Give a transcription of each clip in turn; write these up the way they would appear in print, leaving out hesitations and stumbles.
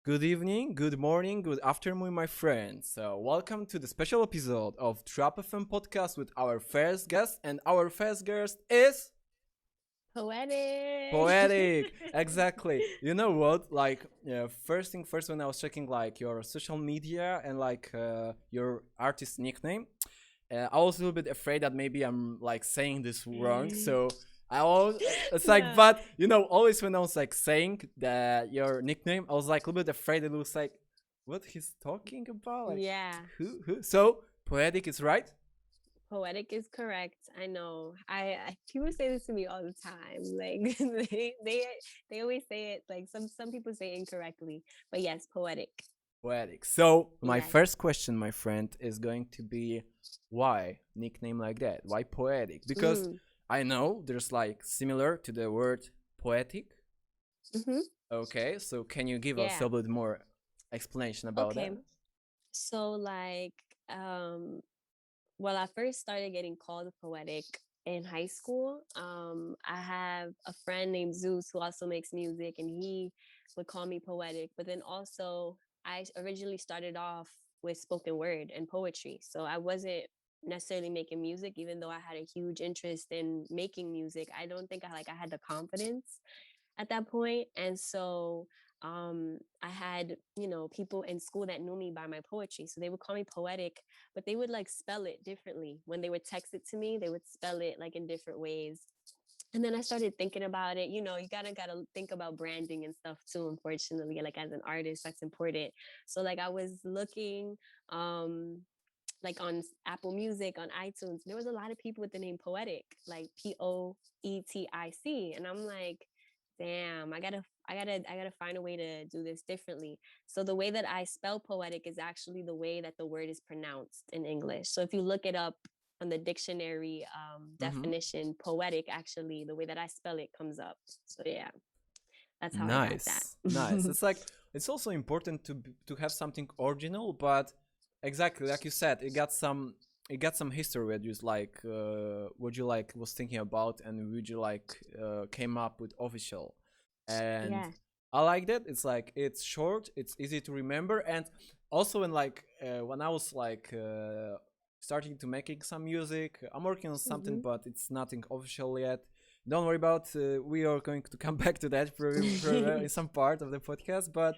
Good evening, good morning, good afternoon, my friends. Welcome to the special episode of Trap FM podcast with our first guest, and our first guest is Poetic. Poetic. Exactly. You know what? First thing first, when I was checking like your social media and your artist nickname, I was a little bit afraid that maybe I'm like saying this wrong. So I was, it's like, No. but always when I was like saying that your nickname, I was like a little bit afraid. It was like, what he's talking about? Like, Yeah. who? So Poetic is right. Poetic is correct. I know. I people say this to me all the time. Like they always say it like some people say it incorrectly. But yes, poetic. Poetic. So my Yes. first question, my friend, is going to be why nickname like that? Why Poetic? Because Mm. I know there's like similar to the word poetic. Mhm. Okay, so can you give us a Yeah. little bit more explanation about Okay. that? So um well, I first started getting called poetic in high school. I have a friend named Zeus who also makes music, and he would call me poetic. But then also, I originally started off with spoken word and poetry, so I wasn't necessarily making music, even though I had a huge interest in making music. I don't think I had the confidence at that point. And so I had, people in school that knew me by my poetry. So they would call me poetic, but they would like spell it differently. When they would text it to me, they would spell it like in different ways. And then I started thinking about it. You gotta think about branding and stuff too, unfortunately. Like as an artist, that's important. So like I was looking um like on Apple Music, on iTunes, there was a lot of people with the name Poetic, like Poetic. And I'm like, damn, I gotta find a way to do this differently. So the way that I spell poetic is actually the way that the word is pronounced in English. So if you look it up on the dictionary Mm-hmm. definition, poetic, actually the way that I spell it comes up. So yeah, that's how I got that. Nice, nice. It's like it's also important to have something original, but exactly like you said, it got some history where you like what you like was thinking about and would you like came up with official, and Yeah. I like that. It's like it's short, it's easy to remember, and also when I was starting to making some music, I'm working on something, Hmm. but it's nothing official yet. Don't worry about. We are going to come back to that for in some part of the podcast. But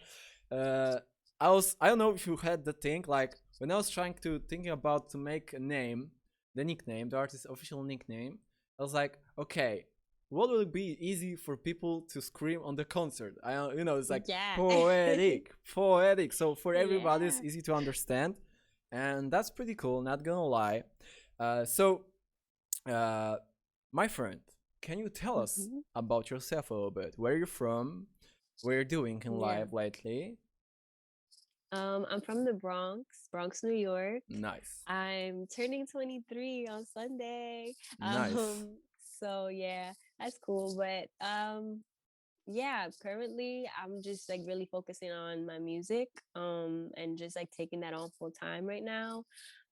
uh, I don't know if you had the thing like when I was trying to thinking about to make a name, the nickname, the artist's official nickname. I was like, okay, what will be easy for people to scream on the concert? It's like Yeah. poetic, poetic. So for everybody, it's Yeah. easy to understand, and that's pretty cool. Not gonna lie. So, uh, my friend, can you tell us Mhm. about yourself a little bit? Where you're from? What you're doing in Yeah. life lately? I'm from the Bronx, New York. Nice, I'm turning 23 on Sunday. nice. So yeah, that's cool. But yeah, currently I'm just like really focusing on my music, and just like taking that on full time right now.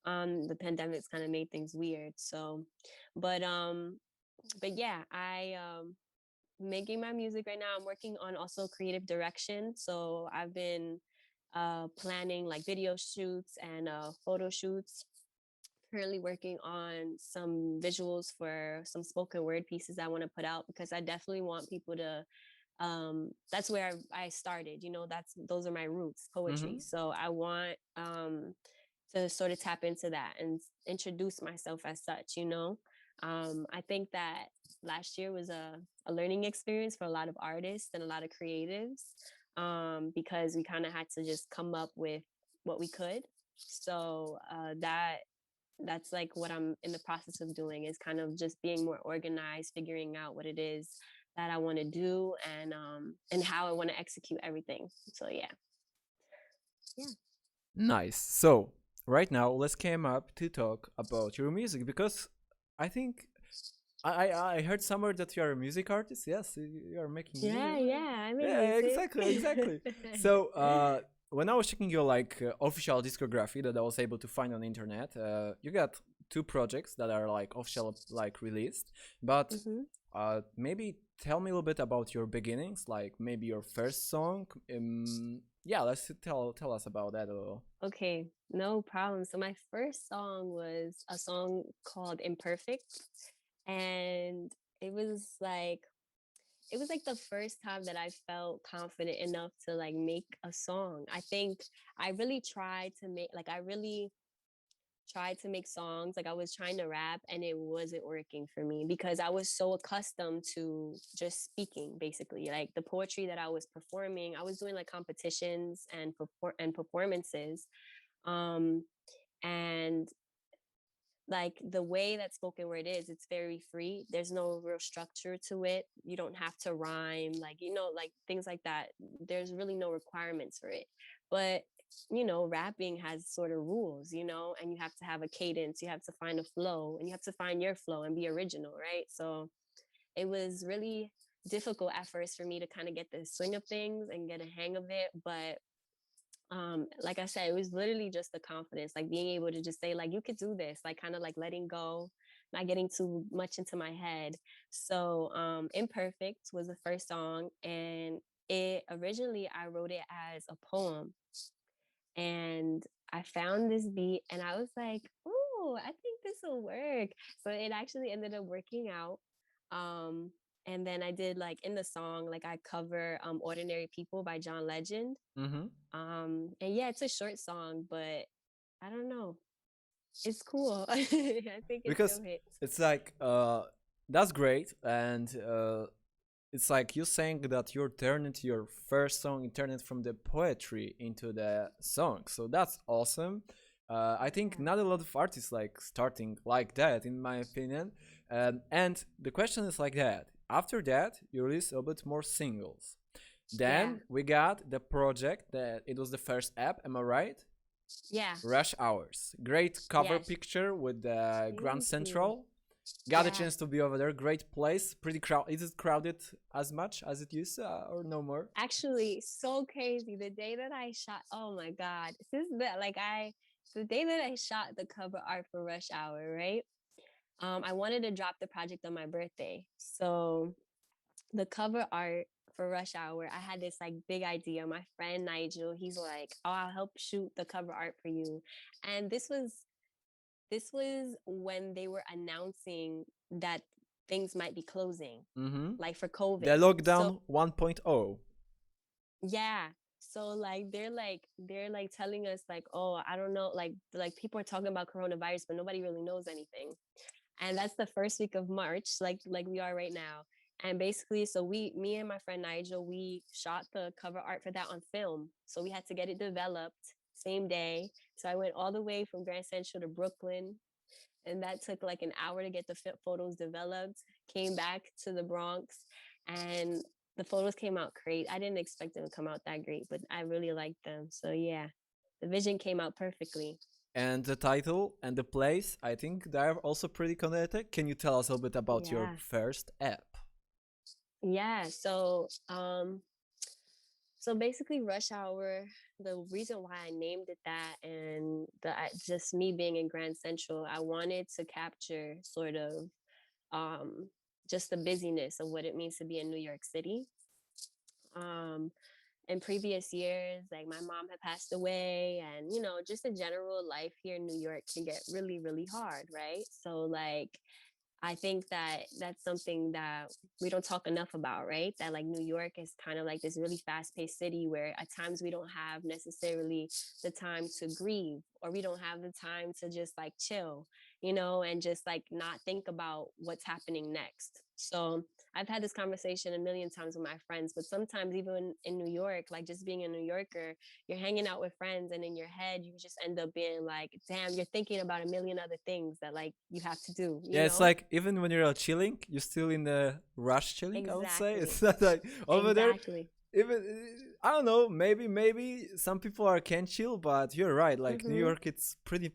The pandemic's kind of made things weird. So, but yeah, I making my music right now. I'm working on also creative direction. So I've been planning like video shoots and photo shoots. Currently working on some visuals for some spoken word pieces I want to put out, because I definitely want people to that's where I started, those are my roots, Mm-hmm. poetry. So I want to sort of tap into that and introduce myself as such. I think that last year was a learning experience for a lot of artists and a lot of creatives, because we kind of had to just come up with what we could. So that's like what I'm in the process of doing, is kind of just being more organized, figuring out what it is that I want to do, and how I want to execute everything. So yeah. Yeah. Nice. So right now, let's came up to talk about your music because I think I heard somewhere that you are a music artist. Yes, you are making music. Yeah, yeah, I make Yeah, music. exactly, exactly. So when I was checking your official discography that I was able to find on the internet, you got two projects that are like official like released, but Hmm. maybe tell me a little bit about your beginnings, like maybe your first song? Yeah, let's tell us about that a little. Okay, no problem. So my first song was a song called Imperfect, and it was like it was like the first time that I felt confident enough to like make a song. I think I really tried to make songs. Like I was trying to rap and it wasn't working for me because I was so accustomed to just speaking basically. Like the poetry that I was performing, I was doing like competitions and performances. Um and like the way that spoken word is, it's very free. There's no real structure to it. You don't have to rhyme, like, like things like that. There's really no requirements for it. But rapping has sort of rules, and you have to have a cadence, you have to find a flow, and you have to find your flow and be original, right? So it was really difficult at first for me to kind of get the swing of things and get a hang of it. But like I said, it was literally just the confidence, like being able to just say like you could do this, like kind of like letting go, not getting too much into my head. So Imperfect was the first song, and it originally I wrote it as a poem, and I found this beat and I was like, oh, I think this will work. So it actually ended up working out. um and then I did, like, in the song, like I cover Ordinary People by John Legend. Mm-hmm. And yeah, it's a short song, but I don't know. It's cool. I think it still Because hits. it's like that's great, and it's like you saying that you're turning to your first song, you turn it from the poetry into the song. So that's awesome. I think Yeah. not a lot of artists like starting like that, in my opinion. And the question is like that. After that, you release a bit more singles. Yeah. Then we got the project that it was the first app. Am I right? Yeah. Rush Hours. Great cover Yes. picture with the Grand Thank you. Central. Got a Yeah. chance to be over there. Great place. Pretty crowd. Is it crowded as much as it used to, or no more? Actually, so crazy. The day that I shot, oh my God. The day that I shot the cover art for Rush Hour, right? I wanted to drop the project on my birthday. So the cover art for Rush Hour, I had this like big idea. My friend Nigel, he's like, "Oh, I'll help shoot the cover art for you." And this was when they were announcing that things might be closing, Mm-hmm. like for The COVID. So lockdown 1.0. yeah. So like they're like telling us like, "Oh, I don't know, like people are talking about coronavirus, but nobody really knows anything." And that's the first week of March, like we are right now. And basically, so me and my friend Nigel, we shot the cover art for that on film. So we had to get it developed same day. So I went all the way from Grand Central to Brooklyn, and that took like an hour to get the photos developed. Came back to the Bronx, and the photos came out great. I didn't expect them to come out that great, but I really liked them. So yeah, the vision came out perfectly. And the title and the place, I think they're also pretty connected. Can you tell us a little bit about your Yeah. first app? Yeah. So basically, Rush Hour, the reason why I named it that, and just me being in Grand Central, I wanted to capture sort of um, just the busyness of what it means to be in New York City. Um, in previous years, like my mom had passed away, and just the general life here in New York can get really, really hard, right? So, like, I think that that's something that we don't talk enough about, right? That like New York is kind of like this really fast-paced city where at times we don't have necessarily the time to grieve, or we don't have the time to just like chill, and just like not think about what's happening next. So I've had this conversation a million times with my friends, but sometimes even in New York, like just being a New Yorker, you're hanging out with friends and in your head you just end up being like, damn, you're thinking about a million other things that like you have to do, Yeah, it's like even when you're out chilling, you're still in the rush chilling, I would say. Exactly. It's not like over there. Exactly. Even I don't know, maybe some people are can chill, but you're right. Like New Mm-hmm. York, it's pretty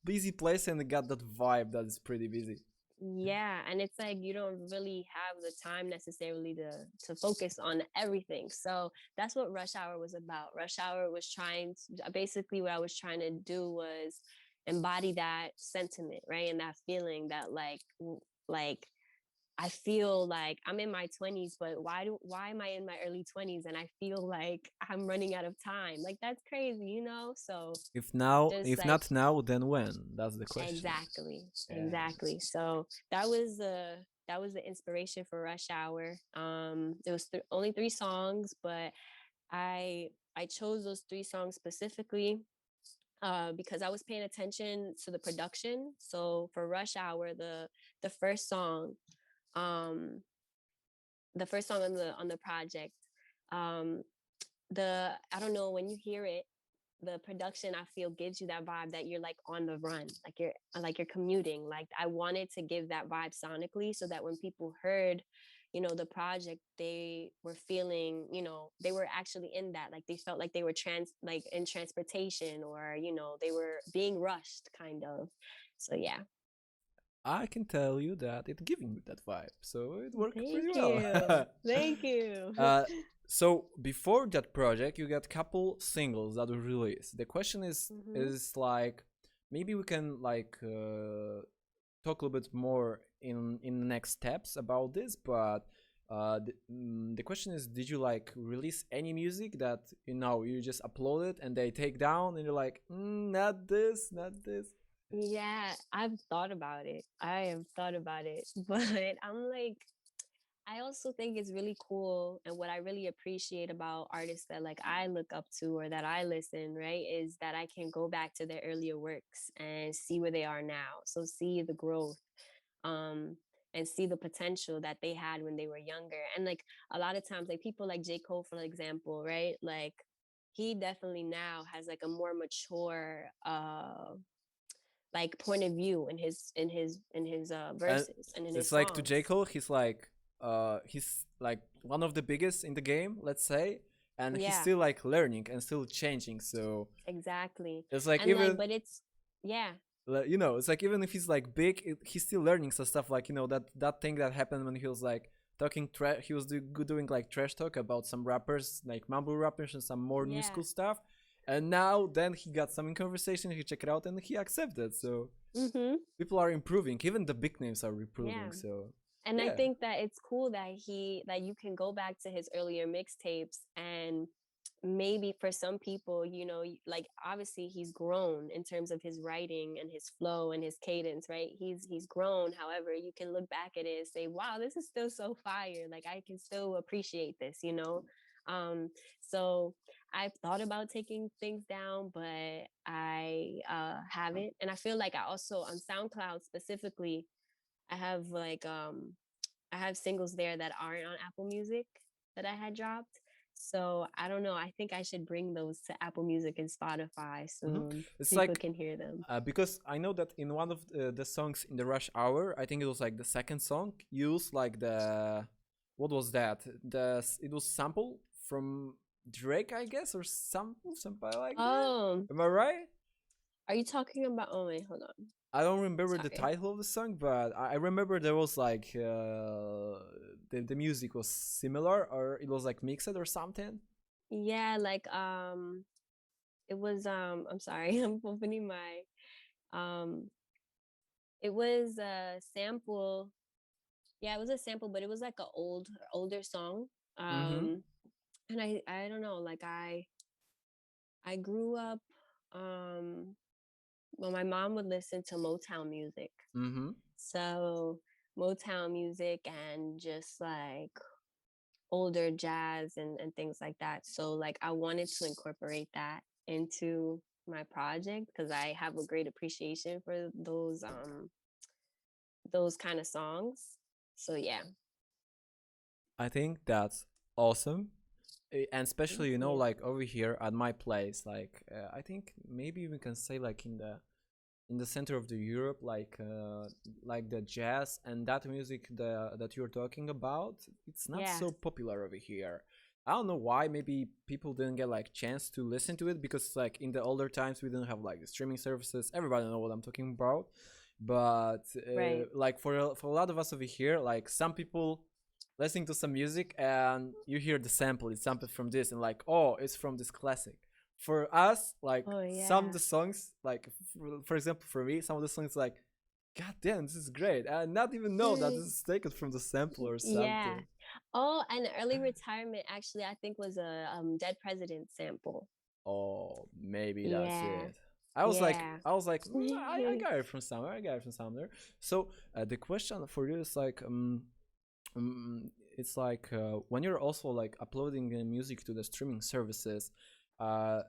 busy place and it got that vibe that is pretty busy. Yeah, and it's like you don't really have the time necessarily to focus on everything. So that's what Rush Hour was about. Rush Hour was trying to, basically what I was trying to do was embody that sentiment, right? And that feeling that like I feel like I'm in my 20s, but why am I in my early 20s and I feel like I'm running out of time? Like that's crazy, you know? So just If like not now, then when? That's the question. exactly, Yeah. exactly. So that was the inspiration for Rush Hour. It was only three songs, but I chose those three songs specifically because I was paying attention to the production. So for Rush Hour, the first song, um, the first song on the project, um, the I don't know when you hear it, the production I feel gives you that vibe that you're like on the run, like you're commuting. Like I wanted to give that vibe sonically so that when people heard, you know, the project, they were feeling, you know, they were actually in that. Like they felt like they were like in transportation or, you know, they were being rushed kind of. So yeah. I can tell you that it giving me that vibe, so it worked pretty Thank well. you. Thank you. uh, so before that project, you got couple singles that were released. The question Hmm. is like maybe we can like talk a little bit more in the next steps about this, but the question is, did you like release any music that you just upload it and they take down and you're like, not this, not this? Yeah, I've thought about it. I have thought about it. But I'm like, I also think it's really cool. And what I really appreciate about artists that like I look up to or that I listen, right, is that I can go back to their earlier works and see where they are now. So see the growth, um, and see the potential that they had when they were younger. And like a lot of times, like people like J. Cole, for example, right? Like he definitely now has like a more mature like point of view in his And verses and in his it's like to J. songs. Cole, he's like one of the biggest in the game, let's say, and he's Yeah, still like learning and still changing. So exactly. it's like And like, even but it's yeah, it's like even if he's like big, he's still learning some stuff. Like that thing that happened when he was like he was doing like trash talk about some rappers, like mumble rappers and some more new yeah. school stuff. And now then he got some in conversation, he checked it out and he accepted. So Mm-hmm. people are improving, even the big names are improving. Yeah. So And I yeah. think that it's cool that that you can go back to his earlier mixtapes and maybe for some people, you know, like obviously he's grown in terms of his writing and his flow and his cadence, right? He's grown. However, you can look back at it and say, wow, this is still so fire. Like I can still appreciate this, you know? Um, so I've thought about taking things down, but I haven't. And I feel like I also on SoundCloud specifically, I have like I have singles there that aren't on Apple Music that I had dropped. So I don't know. I think I should bring those to Apple Music and Spotify Hmm. soon so It's people like can hear them. because I know that in one of the songs in the Rush Hour, I think it was like the second song, used like the what was that? It was sample from Drake, I guess, or something like that. Oh, Am I right? are you talking about? Oh wait, hold on. I don't remember the Sorry. title of the song, but I remember there was like the music was similar, or it was like mixed or something. Yeah, like it was I'm sorry. I'm opening my um it was a sample. Yeah, it was a sample, but it was like a older song. Mm-hmm. And I don't know, like I grew up um well, my mom would listen to Motown music. Mm-hmm. So Motown music and just like older jazz and things like that. So like I wanted to incorporate that into my project because I have a great appreciation for those kind of songs. So yeah. I think that's awesome. And Thank especially you. like over here at my place, like I think maybe we can say like in the center of the Europe, like the jazz and that music that you're talking about, it's not Yeah. so popular over here. I don't know why. Maybe people didn't get like chance to listen to it because like in the older times we didn't have like the streaming services. Everybody know what I'm talking about. But Right. like for a lot of us over here, like some people listening to some music and you hear the sample, it's sampled from this, and like, oh, it's from this classic. For us, like Oh some of yeah. the songs, like for example, for me, some of the songs like God damn, this is great. I not even know that this is taken from the sample or Yeah. something. Oh, and early retirement actually I think was a Dead President sample. Oh, maybe that's Yeah. it. Yeah. I got it from somewhere. I got it from somewhere. So the question for you is like, it's like when you're also like uploading music to the streaming services, uh,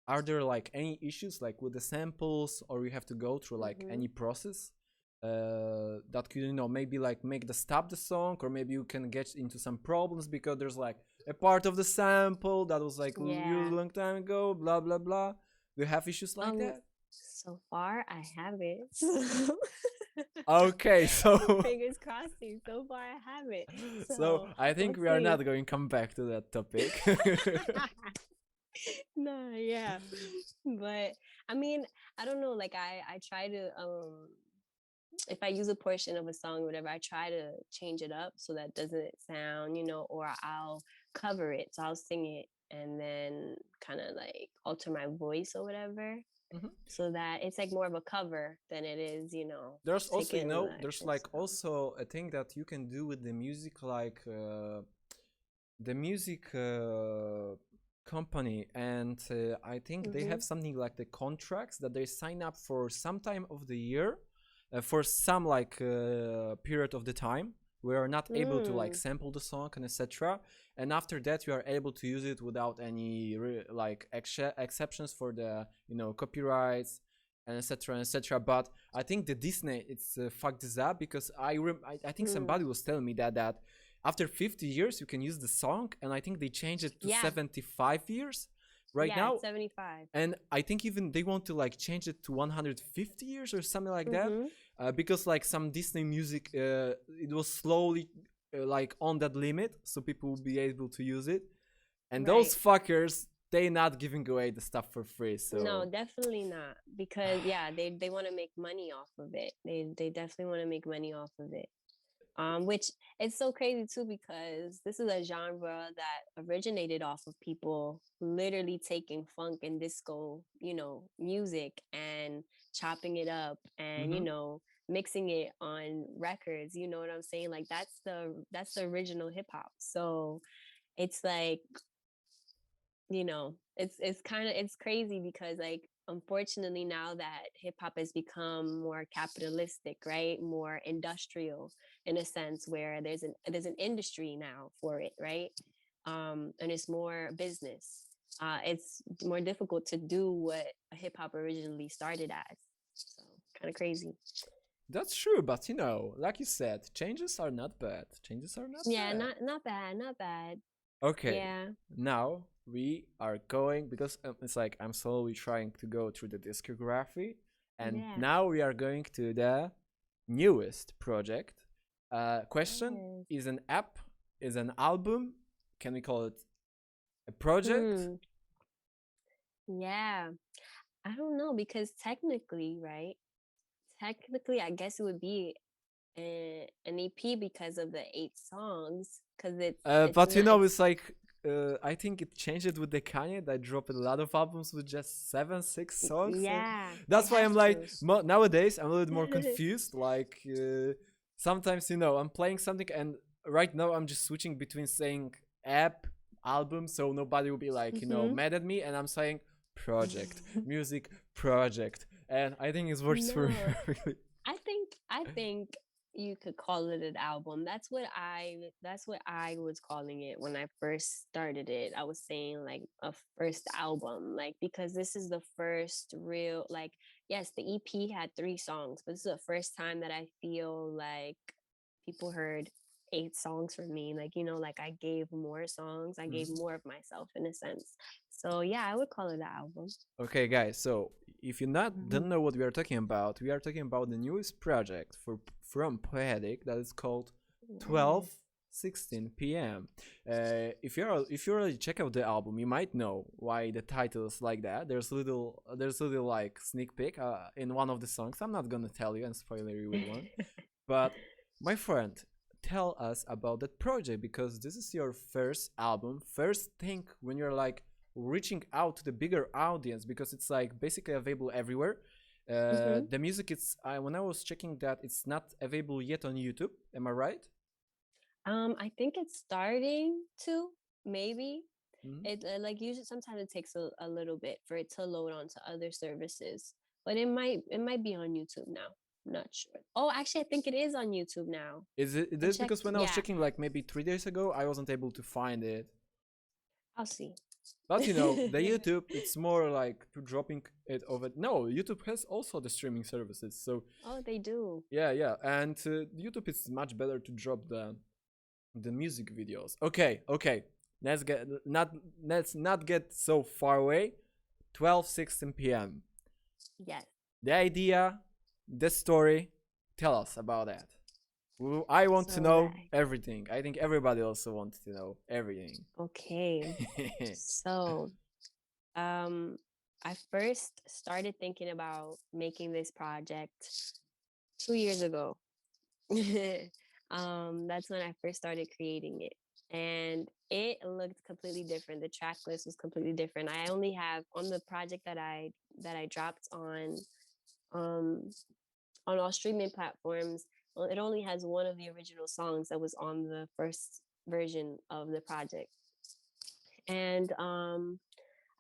are there like any issues like with the samples, or you have to go through like Mhm. any process that could, you know, maybe like make the stop the song, or maybe you can get into some problems because there's like a part of the sample that was like really Yeah. long time ago, blah blah blah. Do you have issues like Um that? so far I haven't. Okay, so Fingers crossing. So far I haven't. so So I think we'll we are see. not going to come back to that topic. No, yeah. But I mean, I don't know, like I try to if I use a portion of a song or whatever, I try to change it up so that doesn't sound, or I'll cover it. So I'll sing it and then kind of like alter my voice or whatever Mhm. so that it's like more of a cover than it is, There's also, you taking the know, there's actual like song. also a thing that you can do with the music, like the music company, and I think they Mm-hmm. have something like the contracts that they sign up for some time of the year, for some like period of the time. We are not able to like Mm, sample the song and etc. And after that, you are able to use it without any like exceptions for the, you know, copyrights and etc. and etc. But I think the Disney it's fucked this up, because I think mm. somebody was telling me that after 50 years you can use the song, and I think they changed it to Yeah, 75 years right yeah, it's now. 75. And I think even they want to like change it to 150 years or something like that, Mm-hmm. because like some Disney music it was slowly like on that limit, so people will be able to use it, and those Right. fuckers, they not giving away the stuff for free. No, So definitely not. Because yeah, they want to make money off of it. They definitely want to make money off of it. Which it's so crazy too because this is a genre that originated off of people literally taking funk and disco, music and chopping it up and mhm. mixing it on records. You know what I'm saying? Like that's the original hip hop. So it's like it's kind of it's crazy because like unfortunately now that hip hop has become more capitalistic, right? More industrial in a sense where there's an industry now for it, right? And it's more business. It's more difficult to do what hip hop originally started as. So kind of crazy. That's true, but you know, like you said, changes are not bad. Changes are not Yeah, bad. not bad, not bad. Okay, Yeah, now we are going, because it's like I'm slowly trying to go through the discography, and yeah. now we are going to the newest project. Question: Yes. is an app, is an album? Can we call it a project? Hmm. Yeah. I don't know because technically, right? Technically, I guess it would be an EP because of the 8 songs. Because it's But you not know, it's it's like I think it changed it with the Kanye that dropped a lot of albums with just 7, 6 songs, and yeah, they that's why have I'm like to. nowadays I'm a little bit more confused. Like sometimes, you know, I'm playing something, and right now I'm just switching between saying app, album, so nobody will be like, you know, Hmm. mad at me, and I'm saying project, music, project, and I think it works for No, really. I think you could call it an album. That's what I was calling it when I first started it. I was saying like a first album, like because this is the first real like yes, the EP had 3 songs, but this is the first time that I feel like people heard 8 songs from me. Like, like I gave more songs, I gave Mhm. more of myself in a sense. So yeah, I would call it an album. Okay, guys. So if you not Mhm. don't know what we are talking about the newest project from Poedik that is called Yes. 12:16 p.m. If you already check out the album, you might know why the title is like that. There's little like sneak peek in one of the songs. I'm not gonna tell you and spoiler you with one, but my friend, tell us about that project, because this is your first album, first thing when you're like reaching out to the bigger audience, because it's like basically available everywhere. Mm-hmm. The music is when I was checking that it's not available yet on YouTube. Am I right? I think it's starting to, maybe. Mhm. It like usually sometimes it takes a little bit for it to load onto other services, but it might be on YouTube now. I'm not sure. Oh, actually, I think it is on YouTube now. Is it? It I is because checked. when I was Yeah, checking like maybe 3 days ago, I wasn't able to find it. I'll see. But you know, the YouTube, it's more like dropping it over. No, YouTube has also the streaming services. So Oh, they do. yeah, yeah, and YouTube is much better to drop the music videos. Okay, okay. Let's not get so far away. 12:16 p.m. Yes. The idea, the story. Tell us about that. I want to So that know everything. I think everybody also wants to know everything. okay. So, um, I first started thinking about making this project 2 years ago. That's when I first started creating it. And it looked completely different. The track list was completely different. I only have on the project that I dropped um on all streaming platforms, well, it only has one of the original songs that was on the first version of the project. And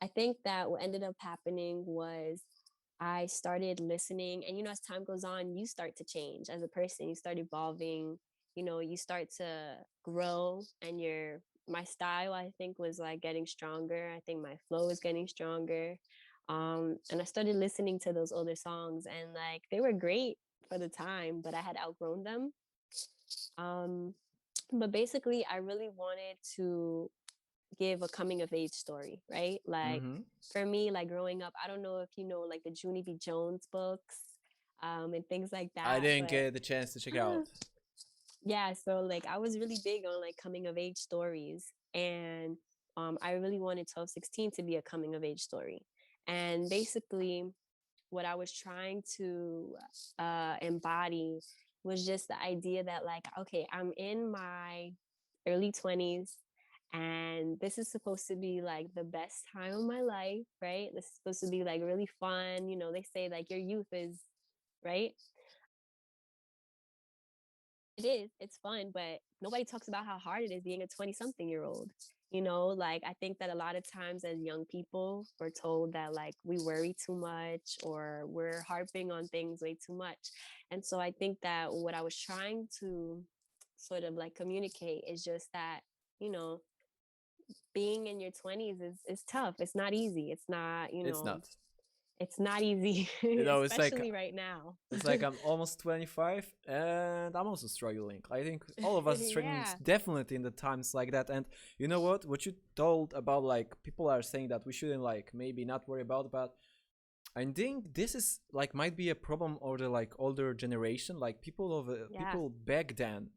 I think that what ended up happening was I started listening, and as time goes on, you start to change as a person. You start evolving. You start to grow, and my style, I think, was like getting stronger. I think my flow was getting stronger, and I started listening to those older songs, and like they were great for the time, but I had outgrown them. Um, but basically, I really wanted to give a coming of age story, right? Like Mm-hmm. for me, like growing up, I don't know if you know like the Junie B. Jones books, and things like I that, didn't but get the chance to check out. yeah, so like I was really big on like coming of age stories, and I really wanted 1216 to be a coming of age story. And basically, what I was trying to embody was just the idea that, like, okay, I'm in my early 20s, and this is supposed to be like the best time of my life, right? This is supposed to be like really fun. They say like your youth is, right? It is, it's fun, but nobody talks about how hard it is being a 20 something year old. Like I think that a lot of times as young people, we're told that like we worry too much or we're harping on things way too much. And so I think that what I was trying to sort of like communicate is just that, you know, being in your 20s is tough. It's not easy. It's not, It's not. it's not easy, It's like especially right now. I'm almost 25 and I'm also struggling. I think all of us are struggling Yeah. definitely in the times like that. And you know what? What you told about like people are saying that we shouldn't like maybe not worry about, but I think this is like might be a problem of the like older generation. Like Yeah. people back then,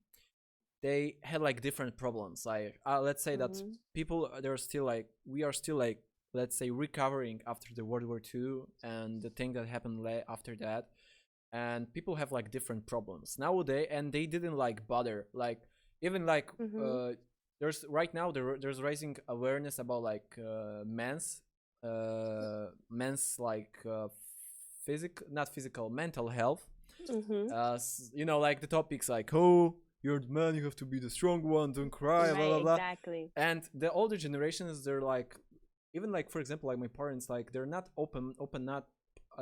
they had like different problems. Like let's say that Hmm. people they're still like we are still like let's say recovering after the World War II and the thing that happened after that, and people have like different problems nowadays, and they didn't like bother like even like Hmm. there's right now there's rising awareness about like men's like not physical mental health. Hmm. Like the topics like, oh, you're the man, you have to be the strong one, don't cry, blah Right, blah blah. exactly. And the older generations, they're like, even like for example, like my parents, like they're not open not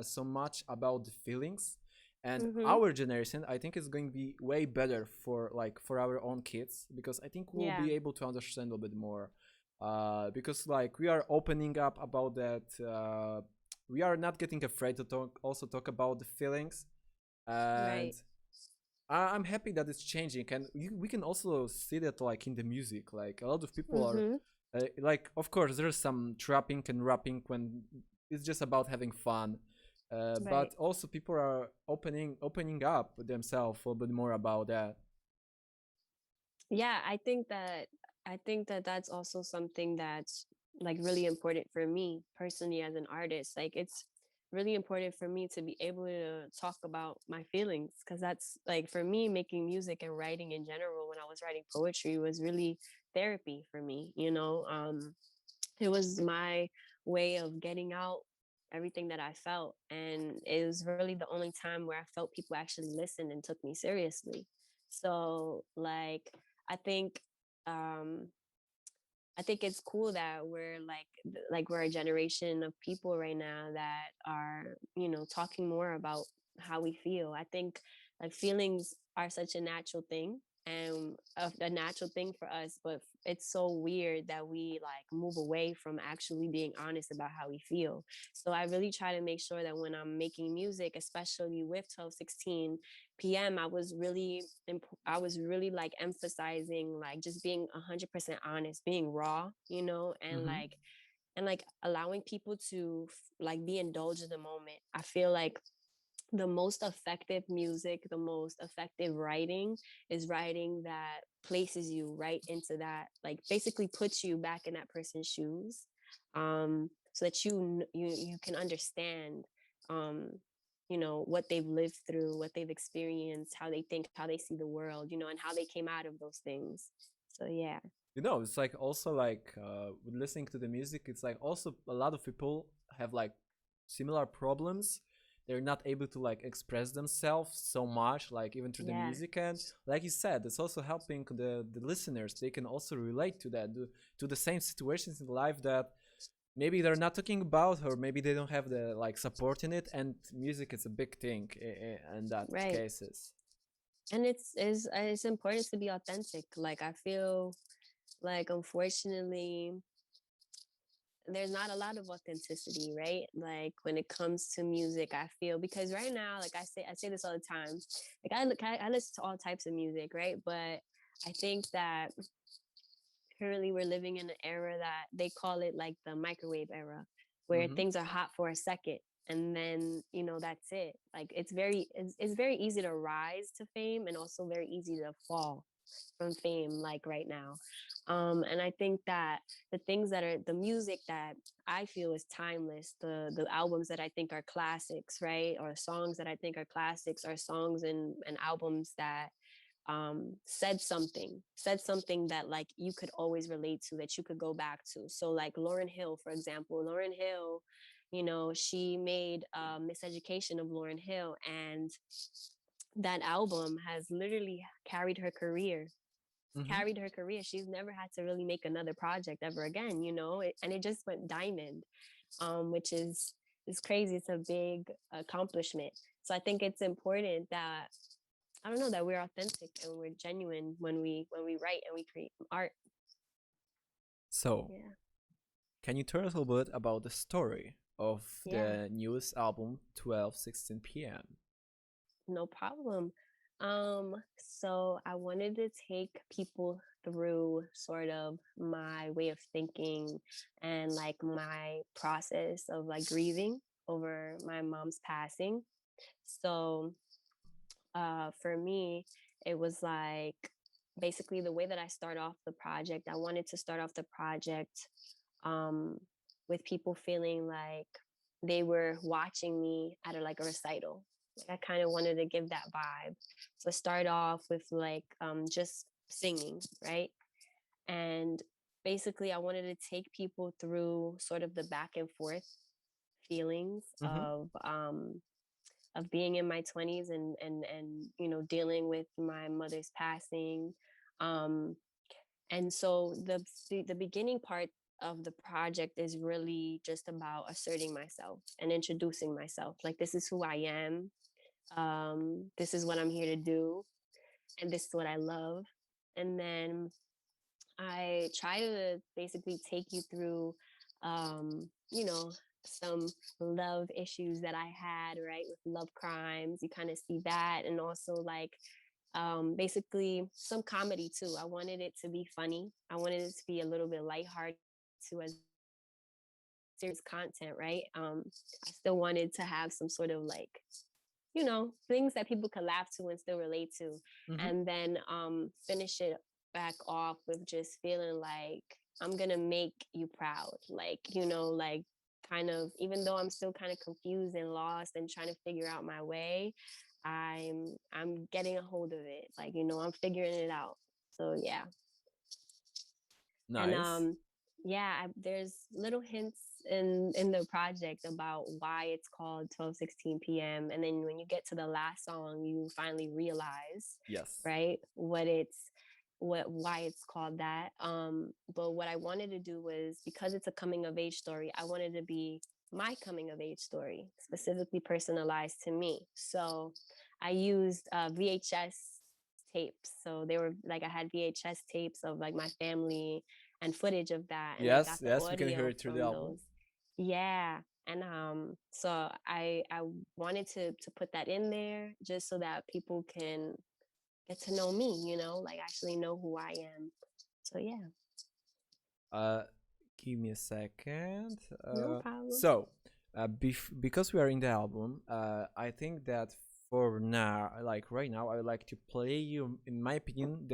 so much about the feelings. And Hmm. our generation, I think, is going to be way better for our own kids, because I think we'll Yeah. be able to understand a bit more. Because like we are opening up about that. We are not getting afraid to talk about the feelings, and Right. I'm happy that it's changing, and we can also see that like in the music, like a lot of people are Hmm. like, of course, there's some trapping and rapping when it's just about having fun, Right. but also people are opening up themselves a little bit more about that. Yeah, I think that that's also something that's like really important for me personally as an artist. Like it's really important for me to be able to talk about my feelings, because that's like for me, making music and writing in general when I was writing poetry was really therapy for me. It was my way of getting out everything that I felt. And it was really the only time where I felt people actually listened and took me seriously. So like I think um I think it's cool that we're like we're a generation of people right now that are, you know, talking more about how we feel. I think like feelings are such a natural thing and a natural thing for us, but it's so weird that we like move away from actually being honest about how we feel. So I really try to make sure that when I'm making music, especially with 1216 PM, I was really like emphasizing like just being 100% honest, being raw, you know, Mm-hmm. and like allowing people to like be indulged in the moment. I feel like the most effective music, the most effective writing is writing that places you right into that, like basically puts you back in that person's shoes, so that you can understand, um, you know, what they've lived through, what they've experienced, how they think, how they see the world, you know, and how they came out of those things. So yeah, It's like also like with listening to the music, it's like also a lot of people have like similar problems. They're not able to like express themselves so much, like even through the yeah, music. And like you said, it's also helping the listeners. They can also relate to that, to the same situations in life that maybe they're not talking about, or maybe they don't have the like support in it. And music is a big thing in that right. cases. And it's important to be authentic. Like I feel like unfortunately there's not a lot of authenticity, right? Like when it comes to music, I feel, because right now, like I say this all the time. Like I listen to all types of music, right? But I think that currently we're living in an era that they call it like the microwave era, where Mm-hmm. things are hot for a second and then, you know, that's it. Like it's very easy to rise to fame and also very easy to fall from fame, like right now. And I think that the things that are the music that I feel is timeless, the albums that I think are classics, right, or songs that I think are classics, are songs and albums that said something that like you could always relate to, that you could go back to. So like Lauren Hill, for example. Lauren Hill, you know, she made Miseducation of Lauren Hill, and that album has literally Mm-hmm. carried her career. She's never had to really make another project ever again, you know, and it just went diamond, which is crazy. It's a big accomplishment. So I think it's important that, I don't know, that we're authentic and we're genuine when we write and we create art. So Yeah, can you tell us a little bit about the story of yeah, the newest album, 12:16 p.m.? no problem. So I wanted to take people through sort of my way of thinking and like my process of like grieving over my mom's passing. So for me, it was like basically the way that I start off the project. I wanted to start off the project um, with people feeling like they were watching me at a recital. Like I kind of wanted to give that vibe. So I start off with like just singing, right? And basically, I wanted to take people through sort of the back and forth feelings Mm-hmm. of being in my 20s and you know, dealing with my mother's passing. um and so the beginning part of the project is really just about asserting myself and introducing myself, like this is who I am, this is what I'm here to do, and this is what I love. And then I try to basically take you through, you know, some love issues that I had, right, with love crimes. You kind of see that, and also like basically some comedy too. I wanted it to be funny. I wanted it to be a little bit lighthearted too, as serious content, right? I still wanted to have some sort of like, you know, things that people could laugh to and still relate to. Mm-hmm. And then finish it back off with just feeling like I'm gonna make you proud. Like, you know, like kind of, even though I'm still kind of confused and lost and trying to figure out my way, I'm getting a hold of it. Like, you know, I'm figuring it out. So yeah. And Nice. yeah, there's little hints in the project about why it's called 12:16 p.m. And then when you get to the last song, you finally realize, Yes. right, why it's called that. But what I wanted to do was, because it's a coming of age story, I wanted to be my coming of age story, specifically personalized to me. So I used VHS tapes. So they were like, I had VHS tapes of like my family and footage of that, and I got Yes, the yes, we can hear audio it through the from album. those. Yeah. And so I wanted to put that in there just so that people can get to know me, like actually know who I am. So yeah. Uh, Give me a second. No problem. Because we are in the album, I think that for now, like right now, I would like to play you, in my opinion,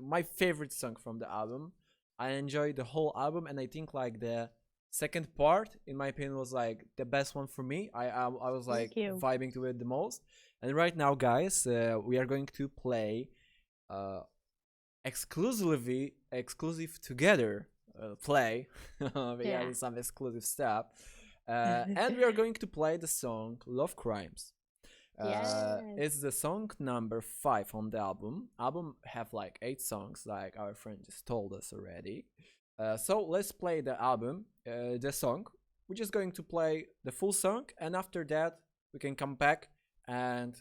my favorite song from the album. I enjoyed the whole album, and I think like the second part, in my opinion, was like the best one for me. I was like Thank you. vibing to it the most. And right now, guys, we are going to play uh, exclusive together play. We Yeah. added some exclusive stuff, and we are going to play the song "Love Crimes." Yes. It's the song number 5 on the album. Album have like 8 songs, like our friend just told us already. So let's play the song. We're just going to play the full song, and after that we can come back and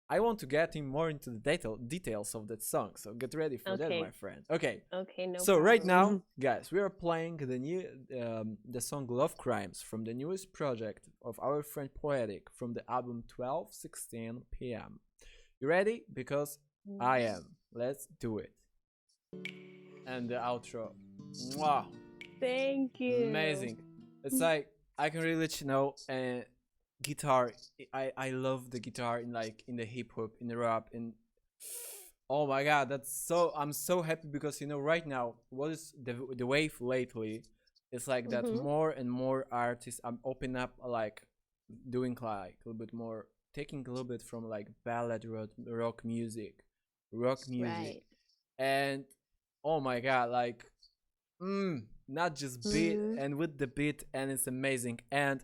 I want to get in more into the details of that song, so get ready for that, my Okay. friend. Okay, Okay, no so right now, problem. guys, we are playing the song "Love Crimes" from the newest project of our friend Poedik from the album 12:16 p.m. You ready? Because I am. Let's do it. And the outro. Mwah. Thank you. Amazing. It's like I can really let you know. Guitar. I love the guitar in like in the hip hop, in the rap, in. Oh my god, that's so. I'm so happy because right now what is the wave lately? It's like that Mm-hmm. more and more artists. I'm opening up like doing like a little bit more, taking a little bit from like ballad rock music, Right. and oh my god, like not just beat Mm-hmm. and with the beat, and it's amazing. And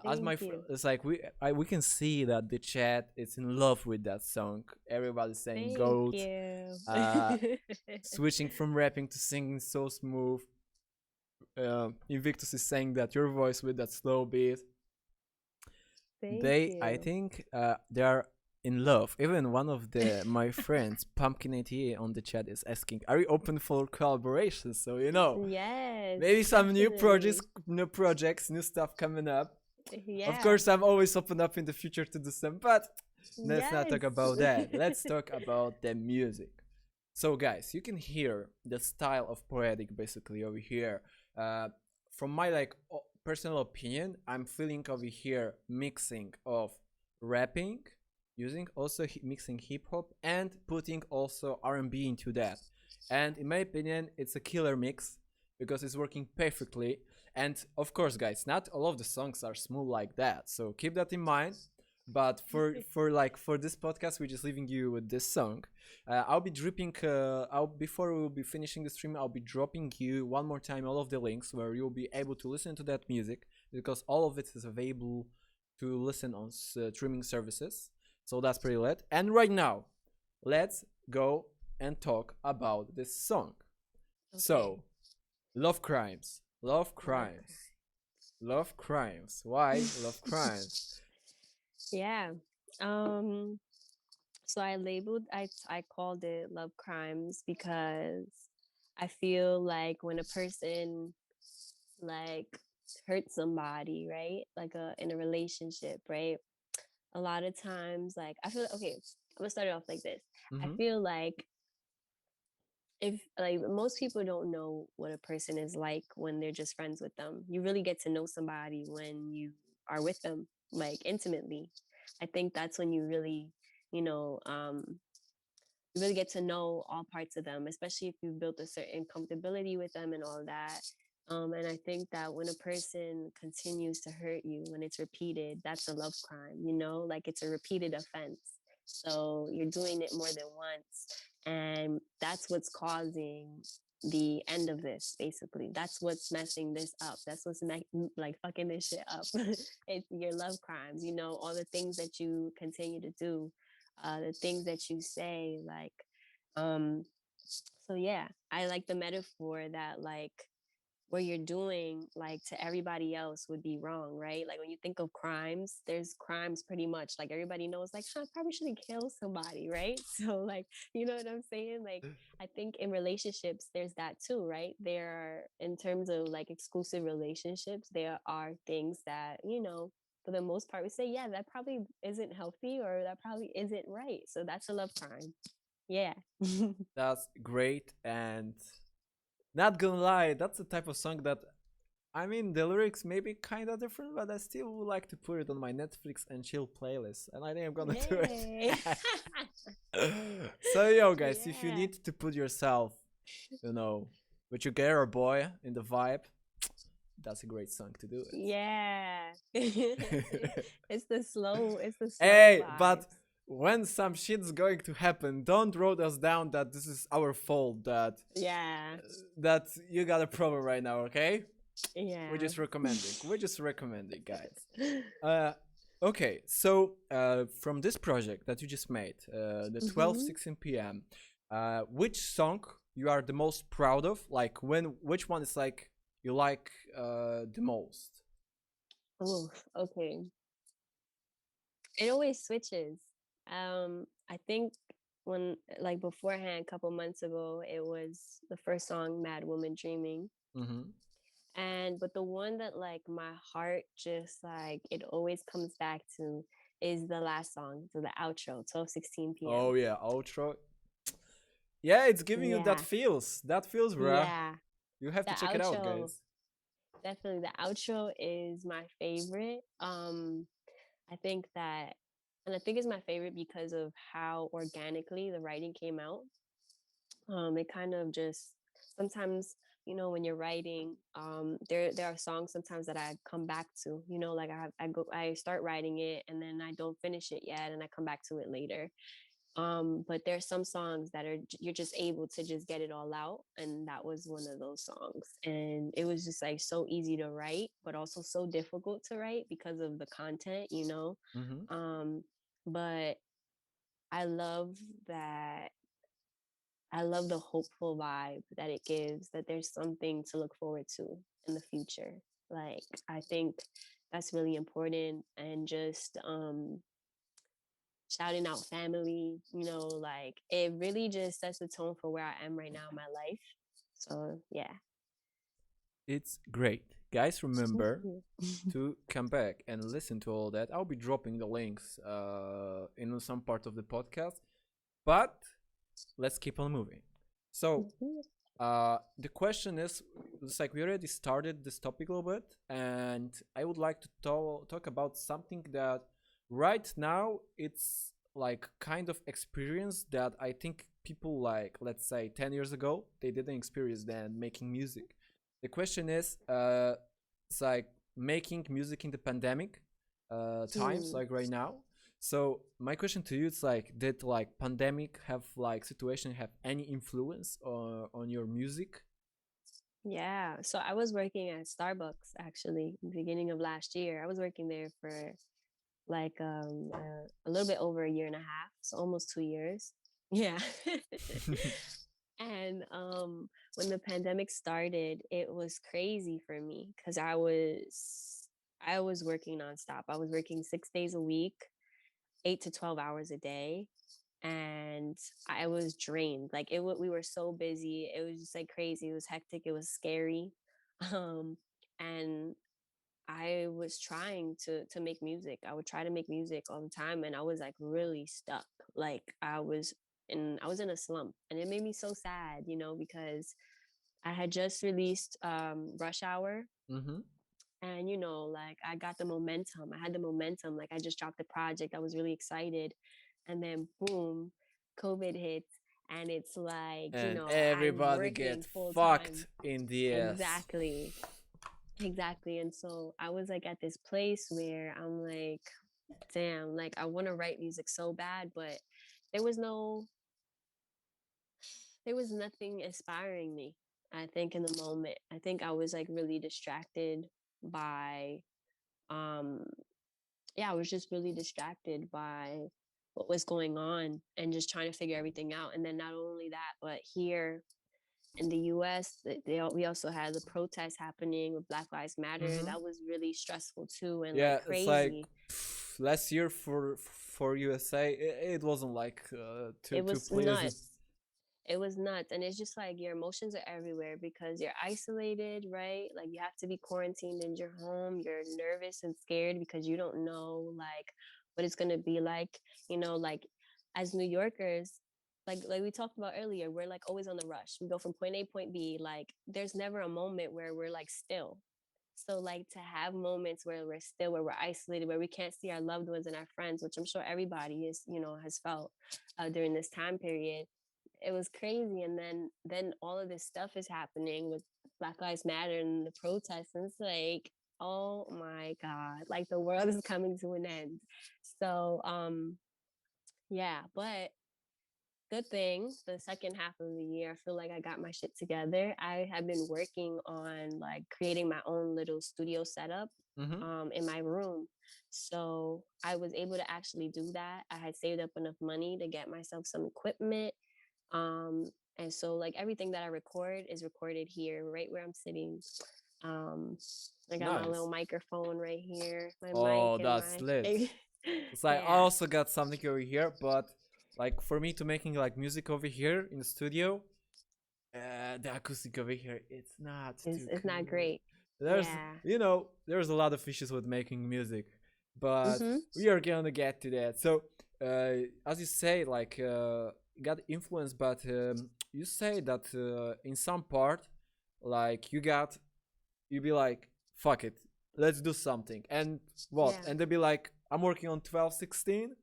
as Thank you. it's like we can see that the chat is in love with that song. Everybody's saying Thank goat. you. uh Switching from rapping to singing so smooth. Invictus is saying that your voice with that slow beat, Thank I you. think they are in love. Even one of the my friends, Pumpkin 88 on the chat, is asking, "Are you open for collaborations?" So Yes, maybe some definitely. new projects, new stuff coming up. Of Yeah. course, I'm always open up in the future to do some, but let's not Yes. talk about that. Let's talk about the music. So, guys, you can hear the style of Poetic basically over here. Uh, from my like personal opinion, I'm feeling over here mixing of rapping, using also mixing hip hop and putting also R&B into that. And in my opinion, it's a killer mix because it's working perfectly. And of course, guys, not all of the songs are smooth like that. So keep that in mind. But for this podcast, we're just leaving you with this song. I'll be dripping. I'll Before we will be finishing the stream, I'll be dropping you one more time all of the links where you'll be able to listen to that music because all of it is available to listen on streaming services. So that's pretty lit. And right now, let's go and talk about this song. Okay. So, love crimes, love Love crimes, love crimes. Why love crimes? Yeah. Um, so I called it love crimes because I feel like when a person like hurts somebody, right? Like in a relationship, right? A lot of times, like I feel okay, I'm gonna start it off like this. I Mm-hmm. feel like if like most people don't know what a person is like when they're just friends with them. You really get to know somebody when you are with them, like intimately. I think that's when you know, um, you really get to know all parts of them, especially if you've built a certain comfortability with them and all that. And I think that when a person continues to hurt you, when it's repeated, that's a love crime, like it's a repeated offense. So you're doing it more than once. And that's what's causing the end of this. Basically, that's what's messing this up. That's what's like fucking this shit up. It's your love crimes, you know, all the things that you continue to do, the things that you say, like, um so yeah, I like the metaphor that, like, what you're doing, like, to everybody else would be wrong, right? Like, when you think of crimes, there's crimes pretty much like everybody knows, like, I probably shouldn't kill somebody, right? So, like, you know what I'm saying? Like, I think in relationships there's that too, right? There are, in terms of like exclusive relationships, there are things that, you know, for the most part we say, yeah, that probably isn't healthy, or that probably isn't right, so that's a love crime. Yeah. That's great, and not gonna lie, that's the type of song that, I mean, the lyrics may be kind of different, but I still would like to put it on my Netflix and chill playlist, and I think I'm gonna do Yay. it. So, yo, guys, if you Yeah. need to put yourself, you know, with your girl or boy in the vibe, that's a great song to do Yeah. it. It's the slow Hey, but vibes. when some shit's going to happen, don't wrote us down that this is our fault, Yeah. that you got a problem right now, okay? We're Yeah. just recommending. We're just recommending, guys. Uh, okay, so from this project that you just made, the Hmm. 12:16 p.m., which song you are the most proud of? Like, which one is like you like the most? Oh, okay. It always switches. I think when, like, beforehand, a couple months ago, it was the first song, Mad Woman Dreaming. Mm-hmm. And but the one that, like, my heart just, like, it always comes back to is the last song, so the outro, 12:16 Oh p.m. yeah, outro. Yeah, it's giving you that Yeah. feels. That feels, bruh. Yeah. You have The to check it out, outro, guys. definitely the outro is my favorite. I think that, and I think it's my favorite because of how organically the writing came out. It kind of just, sometimes, you know, when you're writing, there are songs sometimes that I come back to, you know, like I start writing it and then I don't finish it yet and I come back to it later. But there's some songs that are, you're just able to just get it all out, and that was one of those songs. And it was just like so easy to write, but also so difficult to write because of the content, you know. Mm-hmm. um but I love that, I love the hopeful vibe that it gives, that there's something to look forward to in the future. Like, I think that's really important. And just shouting out family, you know, like, it really just sets the tone for where I am right now in my life. So yeah. It's great. Guys, Thank remember you. to come back and listen to all that. I'll be dropping the links in some part of the podcast, but let's keep on moving. So, Mhm. the question is, it's like we already started this topic a little bit, and I would like to talk about something that right now it's like kind of experience that I think people, like, let's say 10 years ago, they didn't experience then making music. The question is, it's like making music in the pandemic times, Hmm. like right now. So my question to you is like, did like pandemic have like situation have any influence on your music? Yeah. So I was working at Starbucks actually, beginning of last year. I was working there for like a little bit over a year and a half, so almost 2 years. Yeah. And when the pandemic started, it was crazy for me because I was working nonstop. I was working 6 days a week, 8 to 12 hours a day, and I was drained. Like, we were so busy. It was just like crazy. It was hectic. It was scary. Um, and I was trying to make music. I would try to make music all the time, and I was like really stuck. Like, I was in a slump, and it made me so sad, you know, because I had just released Rush Hour, Mm-hmm. and, you know, like, I got the momentum. I had the momentum. Like, I just dropped the project. I was really excited, and then boom, COVID hits, and it's like, you And know, I'm everybody working get full time. fucked in the ass. Exactly. Exactly. And so I was like at this place where I'm like, damn, like, I want to write music so bad, but there was no, there was nothing inspiring me. I think in the moment, I think I was like really distracted by, um, yeah, I was just really distracted by what was going on and just trying to figure everything out. And then not only that, but here in the U.S., we also had the protests happening with Black Lives Matter. Mm-hmm. That was really stressful too, and like Yeah, it's like crazy. last year for USA, it wasn't like It too was pleasant. nuts. It was nuts. And it's just like your emotions are everywhere because you're isolated, right? Like you have to be quarantined in your home. You're nervous and scared because you don't know like what it's gonna be like. Like as New Yorkers, like we talked about earlier, we're like always on the rush. We go from point A, point B. Like there's never a moment where we're like still. So like to have moments where we're still, where we're isolated, where we can't see our loved ones and our friends, which I'm sure everybody has felt during this time period. It was crazy. And then all of this stuff is happening with Black Lives Matter and the protests, and it's like, oh my god, like the world is coming to an end. So yeah, but good thing the second half of the year, I feel like I got my shit together. I have been working on like creating my own little studio setup Mm-hmm. in my room. So I was able to actually do that. I had saved up enough money to get myself some equipment. um and so like everything that I record is recorded here right where I'm sitting. um I got my little Nice. microphone right here, my mic Oh, and that's my lit. It's like I yeah. also got something over here, but like for me to making like music over here in the studio, the acoustic over here, it's not too It's not good. great. There's, Yeah. there's a lot of issues with making music, but Mm-hmm. we are gonna get to that. So, as you say, like, you got influence, but you say that in some part, like, you be like, fuck it, let's do something. And what? Yeah. And they be like, I'm working on 12/16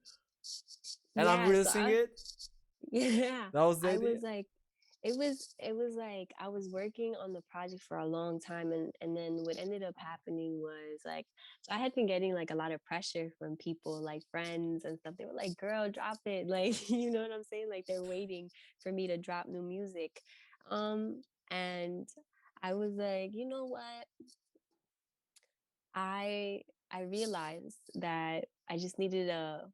and I'm Yeah. So releasing it. yeah, That was the I idea. was like, it was like I was working on the project for a long time, and then what ended up happening was like, so I had been getting like a lot of pressure from people, like friends and stuff. They were like, "Girl, drop it!" Like, you know what I'm saying? Like they're waiting for me to drop new music, and I was like, you know what? I I realized that I just needed a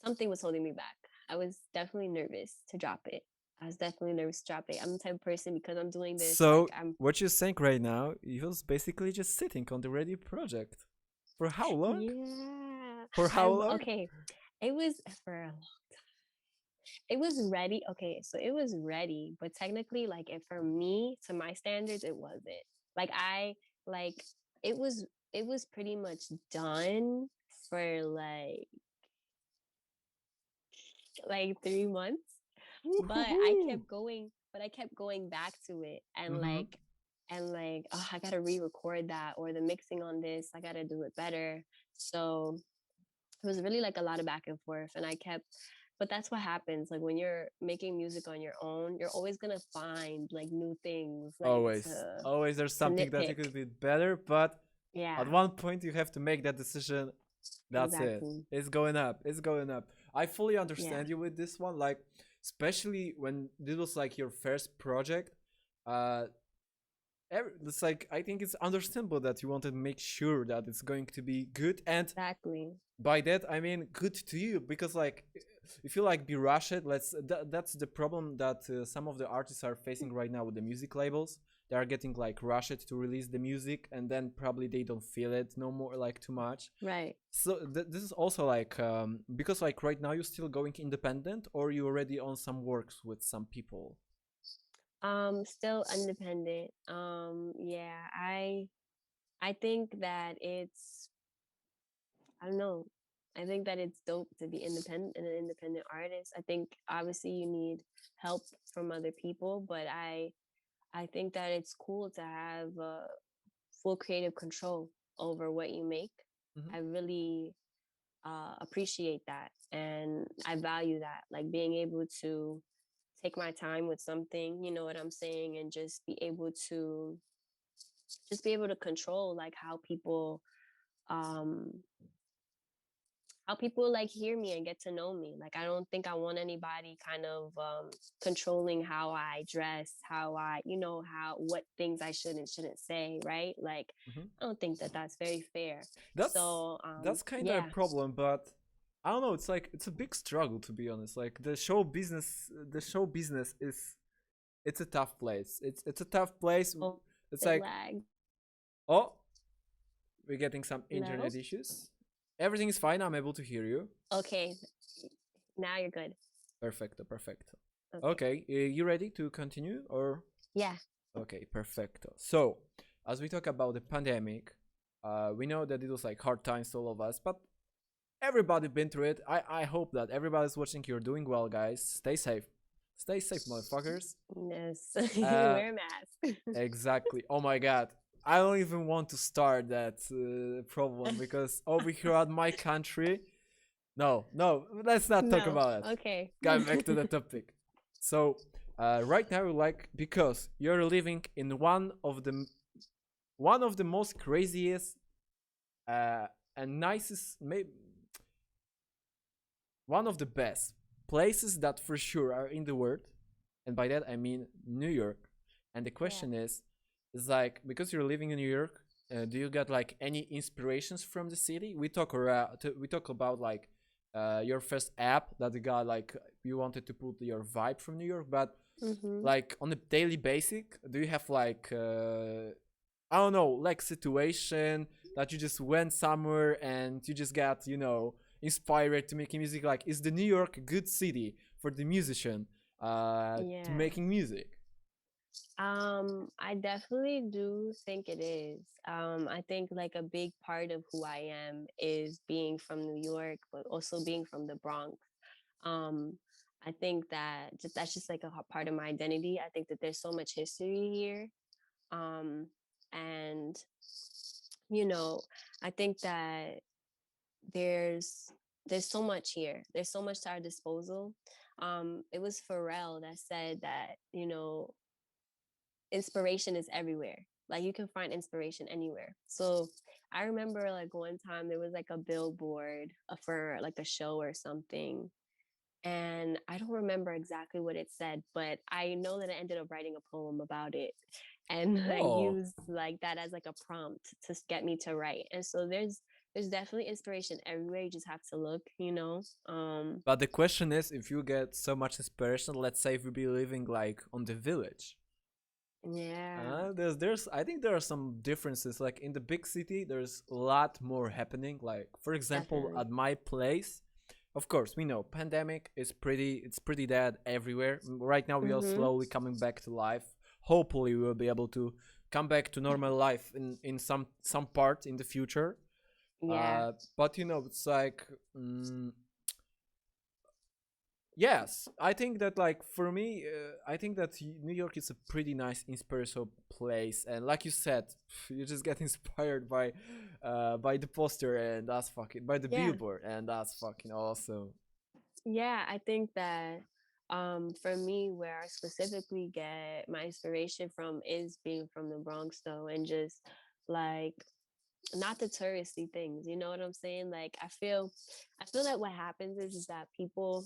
something was holding me back. I was definitely nervous to drop it. I was definitely nervous to drop it. I'm the type of person, because I'm doing this, like So, I'm what you're saying right now, you was basically just sitting on the ready project. For how long? yeah. For how I'm long? okay. It was for it was ready. Okay, so it was ready, but technically, like if for me, to my standards, it wasn't. Like I like it was pretty much done for like 3 months. But I Woohoo! kept going, but I kept going back to it, and Mm-hmm. oh, I gotta re-record that, or the mixing on this, I gotta do it better. So it was really like a lot of back and forth, and I kept, but that's what happens. Like when you're making music on your own, you're always gonna find like new things like Always. Always there's to something that you nitpick. could be better, but at Yeah, one point you have to make that decision. That's it. exactly. It's going up. It's going up. I fully Yeah, understand you with this one. Like, especially when this was like your first project. Uh, it's like I think it's understandable that you want to make sure that it's going to be good, and exactly. by that I mean good to you, because like if you like be rushed, that's the problem that some of the artists are facing right now with the music labels. They are getting like rushed to release the music, and then probably they don't feel it no more, like too much. Right. So this is also like because like right now you're still going independent, or you already on some works with some people. Still independent. Yeah, I think that it's, I don't know. I think that it's dope to be independent and an independent artist. I think obviously you need help from other people, but I think that it's cool to have full creative control over what you make. Mm-hmm. I really appreciate that, and I value that. Like being able to take my time with something, you know what I'm saying, and just be able to control like um how people like hear me and get to know me. Like I don't think I want anybody kind of controlling how I dress, how I, how what things I should and shouldn't say, right? Like Mhm. I don't think that that's very fair. That's So that's kind of a yeah. problem, but I don't know. It's like it's a big struggle to be honest. Like the show business is it's a tough place. It's a tough place. Oh, It's it like, lagged. oh, we're getting some Hello. internet issues. Everything is fine. I'm able to hear you. Okay, now you're good. Perfecto, perfecto. Okay. Okay, you ready to continue or? Yeah. Okay, perfecto. So, as we talk about the pandemic, we know that it was like hard times to all of us, but everybody been through it. I hope that everybody's watching. You're doing well, guys. Stay safe, motherfuckers. Yes. Uh, Wear a mask. exactly. Oh my god. I don't even want to start that problem because over here at my country, no, no, let's not talk No. about it. Okay. Going back to the topic. So, right now, like, because you're living in one of the most craziest uh, and nicest, maybe one of the best places that for sure are in the world, and by that I mean New York. And the Yeah. question is like because you're living in New York, do you get like any inspirations from the city? We talk about like your first app that got like you wanted to put your vibe from New York, but Mhm. like on a daily basic, do you have like I don't know, like situation that you just went somewhere and you just got, inspired to making music? Like, is the New York a good city for the musician to Yeah. making music? I definitely do think it is. I think like a big part of who I am is being from New York, but also being from the Bronx. Um, I think that that's just like a part of my identity. I think that there's so much history here. Um, and you know, I think that there's there's so much here. There's so much to our disposal. It was Pharrell that said that, inspiration is everywhere. Like you can find inspiration anywhere. So I remember like one time there was like a billboard for like a show or something. And I don't remember exactly what it said, but I know that I ended up writing a poem about it. And I Oh, used like that as like a prompt to get me to write. And so there's definitely inspiration everywhere. You just have to look, but the question is, if you get so much inspiration, let's say if you be living like on the village, Yeah, I think there are some differences. Like in the big city, there's a lot more happening. Like for example, definitely. at my place, of course, we know pandemic is it's pretty dead everywhere. Right now, we are Mhm. slowly coming back to life. Hopefully, we will be able to come back to normal life in some part in the future. Yeah, But it's like yes, I think that like for me, I think that New York is a pretty nice, inspirational place, and like you said, you just get inspired by the poster, and that's fucking by the yeah, billboard, and that's fucking awesome. yeah. I think that for me, where I specifically get my inspiration from is being from the Bronx, though, and just like not the touristy things. You know what I'm saying? Like I feel like what happens is that people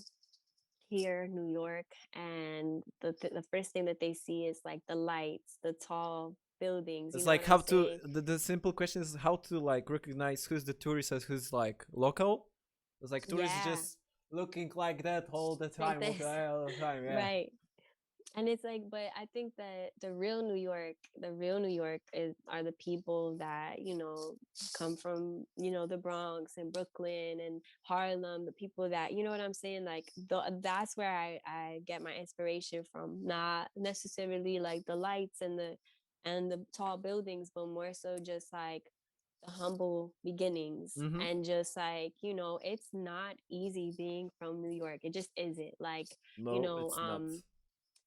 here in New York, and the first thing that they see is like the lights, the tall buildings. You It's know like what I'm how to saying? the simple question is how to like recognize who's the tourist and who's like local. It's like tourists Yeah, just looking like that all the like time, walking this, all the time. Yeah, right? And it's like, but I think that the real New York is are the people that come from the Bronx and Brooklyn and Harlem. The people that what I'm saying. Like that's where I get my inspiration from. Not necessarily like the lights and the tall buildings, but more so just like the humble beginnings mm-hmm. and just like it's not easy being from New York. It just isn't like you No, know it's not. um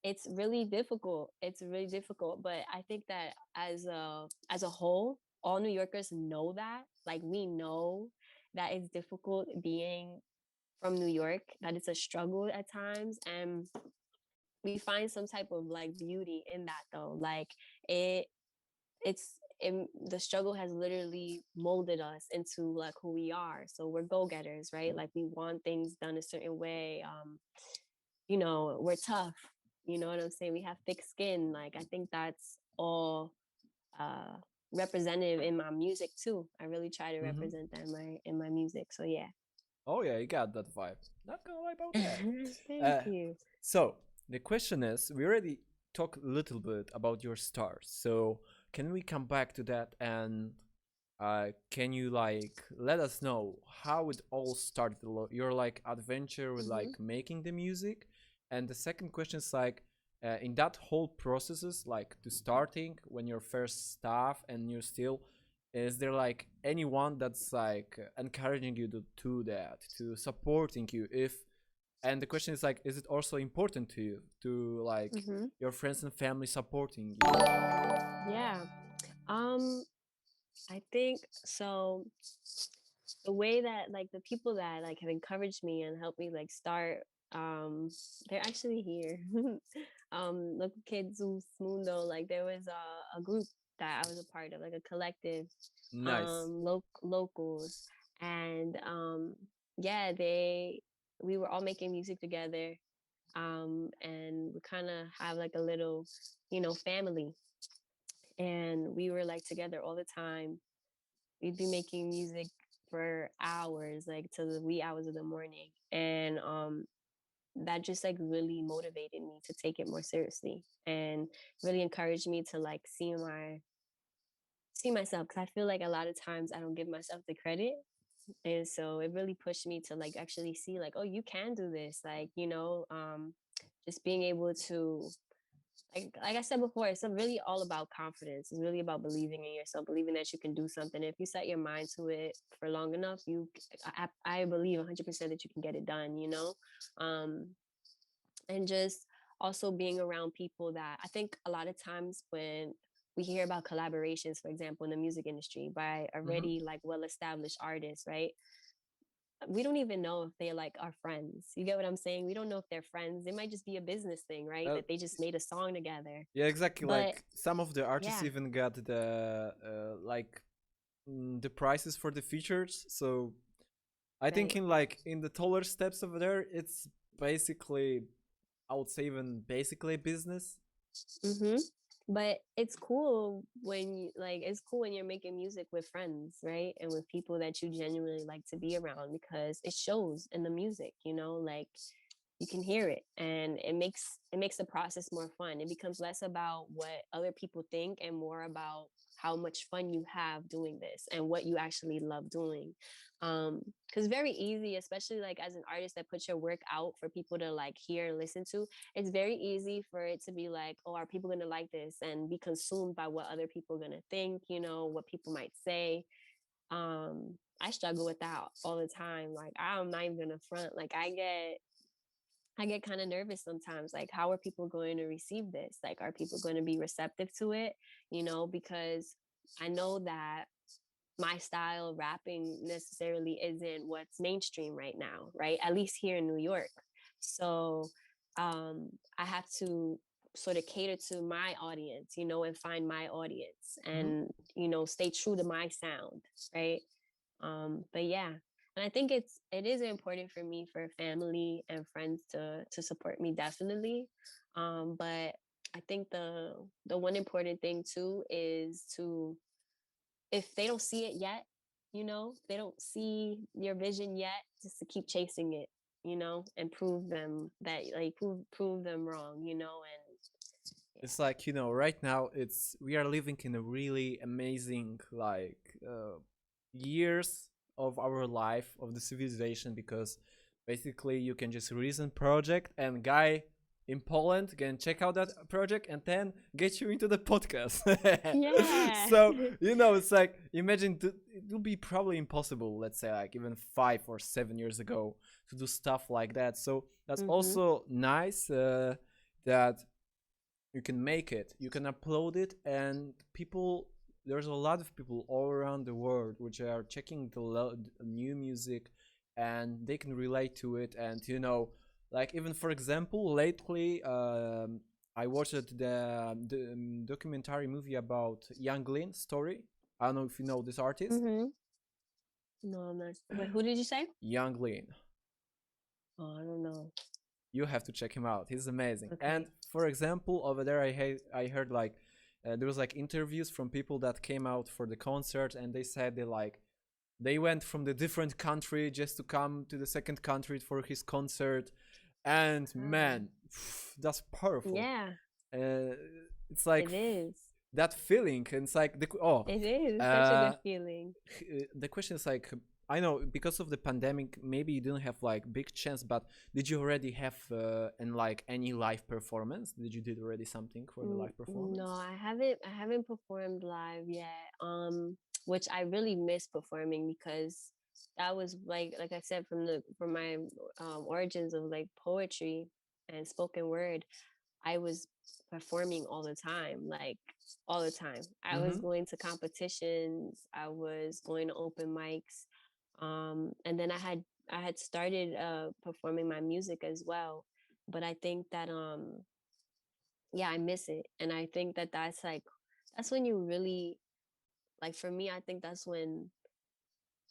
it's really difficult. It's really difficult. But I think that as a whole, all New Yorkers know that. Like we know that it's difficult being from New York, that it's a struggle at times. And we find some type of like beauty in that though. Like it it's the struggle has literally molded us into like who we are. So we're go-getters, right? Like we want things done a certain way. We're tough. You know what I'm saying? We have thick skin. Like I think that's all uh representative in my music too. I really try to Mm-hmm. represent that in my music. So yeah. Oh yeah, you got that vibe. Not gonna lie about that. Thank Uh, you. so the question is, we already talked a little bit about your stars. So can we come back to that and can you like let us know how it all started? Your like adventure with Hmm. like making the music, and the second question is like in that whole processes like to starting when you're first staff and you're still is there like anyone that's like encouraging you to do that to supporting you if and the question is like is it also important to you to like Hmm. your friends and family supporting you. Yeah. Um, I think so. The way that like the people that like have encouraged me and helped me like start, um, they're actually here. Local Kids Mundo, like there was a group that I was a part of, like a collective, Nice. locals, and yeah, we were all making music together, and we kind of have like a little, family, and we were like together all the time. We'd be making music for hours, like to the wee hours of the morning. And that just like really motivated me to take it more seriously and really encouraged me to like see myself, because I feel like a lot of times I don't give myself the credit. And so it really pushed me to like actually see like, oh, you can do this. Like, just being able to, like I said before, it's really all about confidence. It's really about believing in yourself, believing that you can do something. If you set your mind to it for long enough, I believe 100% that you can get it done. Um, and just also being around people that I think a lot of times when we hear about collaborations, for example, in the music industry by Mm-hmm. already like well established artists, right? We don't even know if they like are friends. You get what I'm saying? We don't know if they're friends. It might just be a business thing, right? Uh, That they just made a song together. yeah, exactly. But Like some of the artists yeah, even got the like the prices for the features. So I think right. in like in the taller steps over there, it's basically I would say even basically business. Mm-hmm. But it's cool when it's cool when you're making music with friends, right? And with people that you genuinely like to be around, because it shows in the music, like you can hear it, and it makes the process more fun. It becomes less about what other people think and more about how much fun you have doing this and what you actually love doing. Because very easy, especially like as an artist that puts your work out for people to like hear and listen to, it's very easy for it to be like, oh, are people going to like this, and be consumed by what other people are going to think, what people might say. I struggle with that all the time. Like I'm not even gonna front, like I get kind of nervous sometimes. Like, how are people going to receive this? Like, are people going to be receptive to it? Because I know that my style of rapping necessarily isn't what's mainstream right now, right? At least here in New York. So I have to sort of cater to my audience, and find my audience, Mm-hmm. and, stay true to my sound, right? But yeah, and I think it is important for me, for family and friends to support me, definitely. But I think the one important thing too is to, if they don't see it yet, if they don't see your vision yet, just to keep chasing it, and prove them that, like, prove them wrong, and It's like right now it's we are living in a really amazing like years of our life of the civilization because basically you can just release a project and guy in Poland can check out that project and then get you into the podcast. yeah. So it's like imagine it will be probably impossible, let's say like even 5 or 7 years ago to do stuff like that. So that's Mhm. also nice that you can make it, you can upload it, and people there's a lot of people all around the world which are checking the new music and they can relate to it. And like even for example lately I watched the documentary movie about Young Lean's story. I don't know if you know this artist. Mm-hmm. No, I'm not. Wait, who did you say? Young Lean. Oh, I don't know. You have to check him out. He's amazing. And Okay. for example, over there, I heard like there was like interviews from people that came out for the concert, and they said they went from the different country just to come to the second country for his concert, and Wow. man, that's powerful. Yeah, Uh, it's like it is. that feeling, and it's like It is such a uh, good feeling. the question is like, I know because of the pandemic maybe you didn't have like big chance, but did you already have in like any live performance? Did you did already something for the live No, performance? I haven't. I haven't performed live yet. Which I really miss performing because that was like I said from my origins of like poetry and spoken word. I was performing all the time, like all the time. I was Mm-hmm. going to competitions. I was going to open mics, and then I had started performing my music as well. But I think that yeah, I miss it, and I think that that's like that's when you really like for me. I think that's when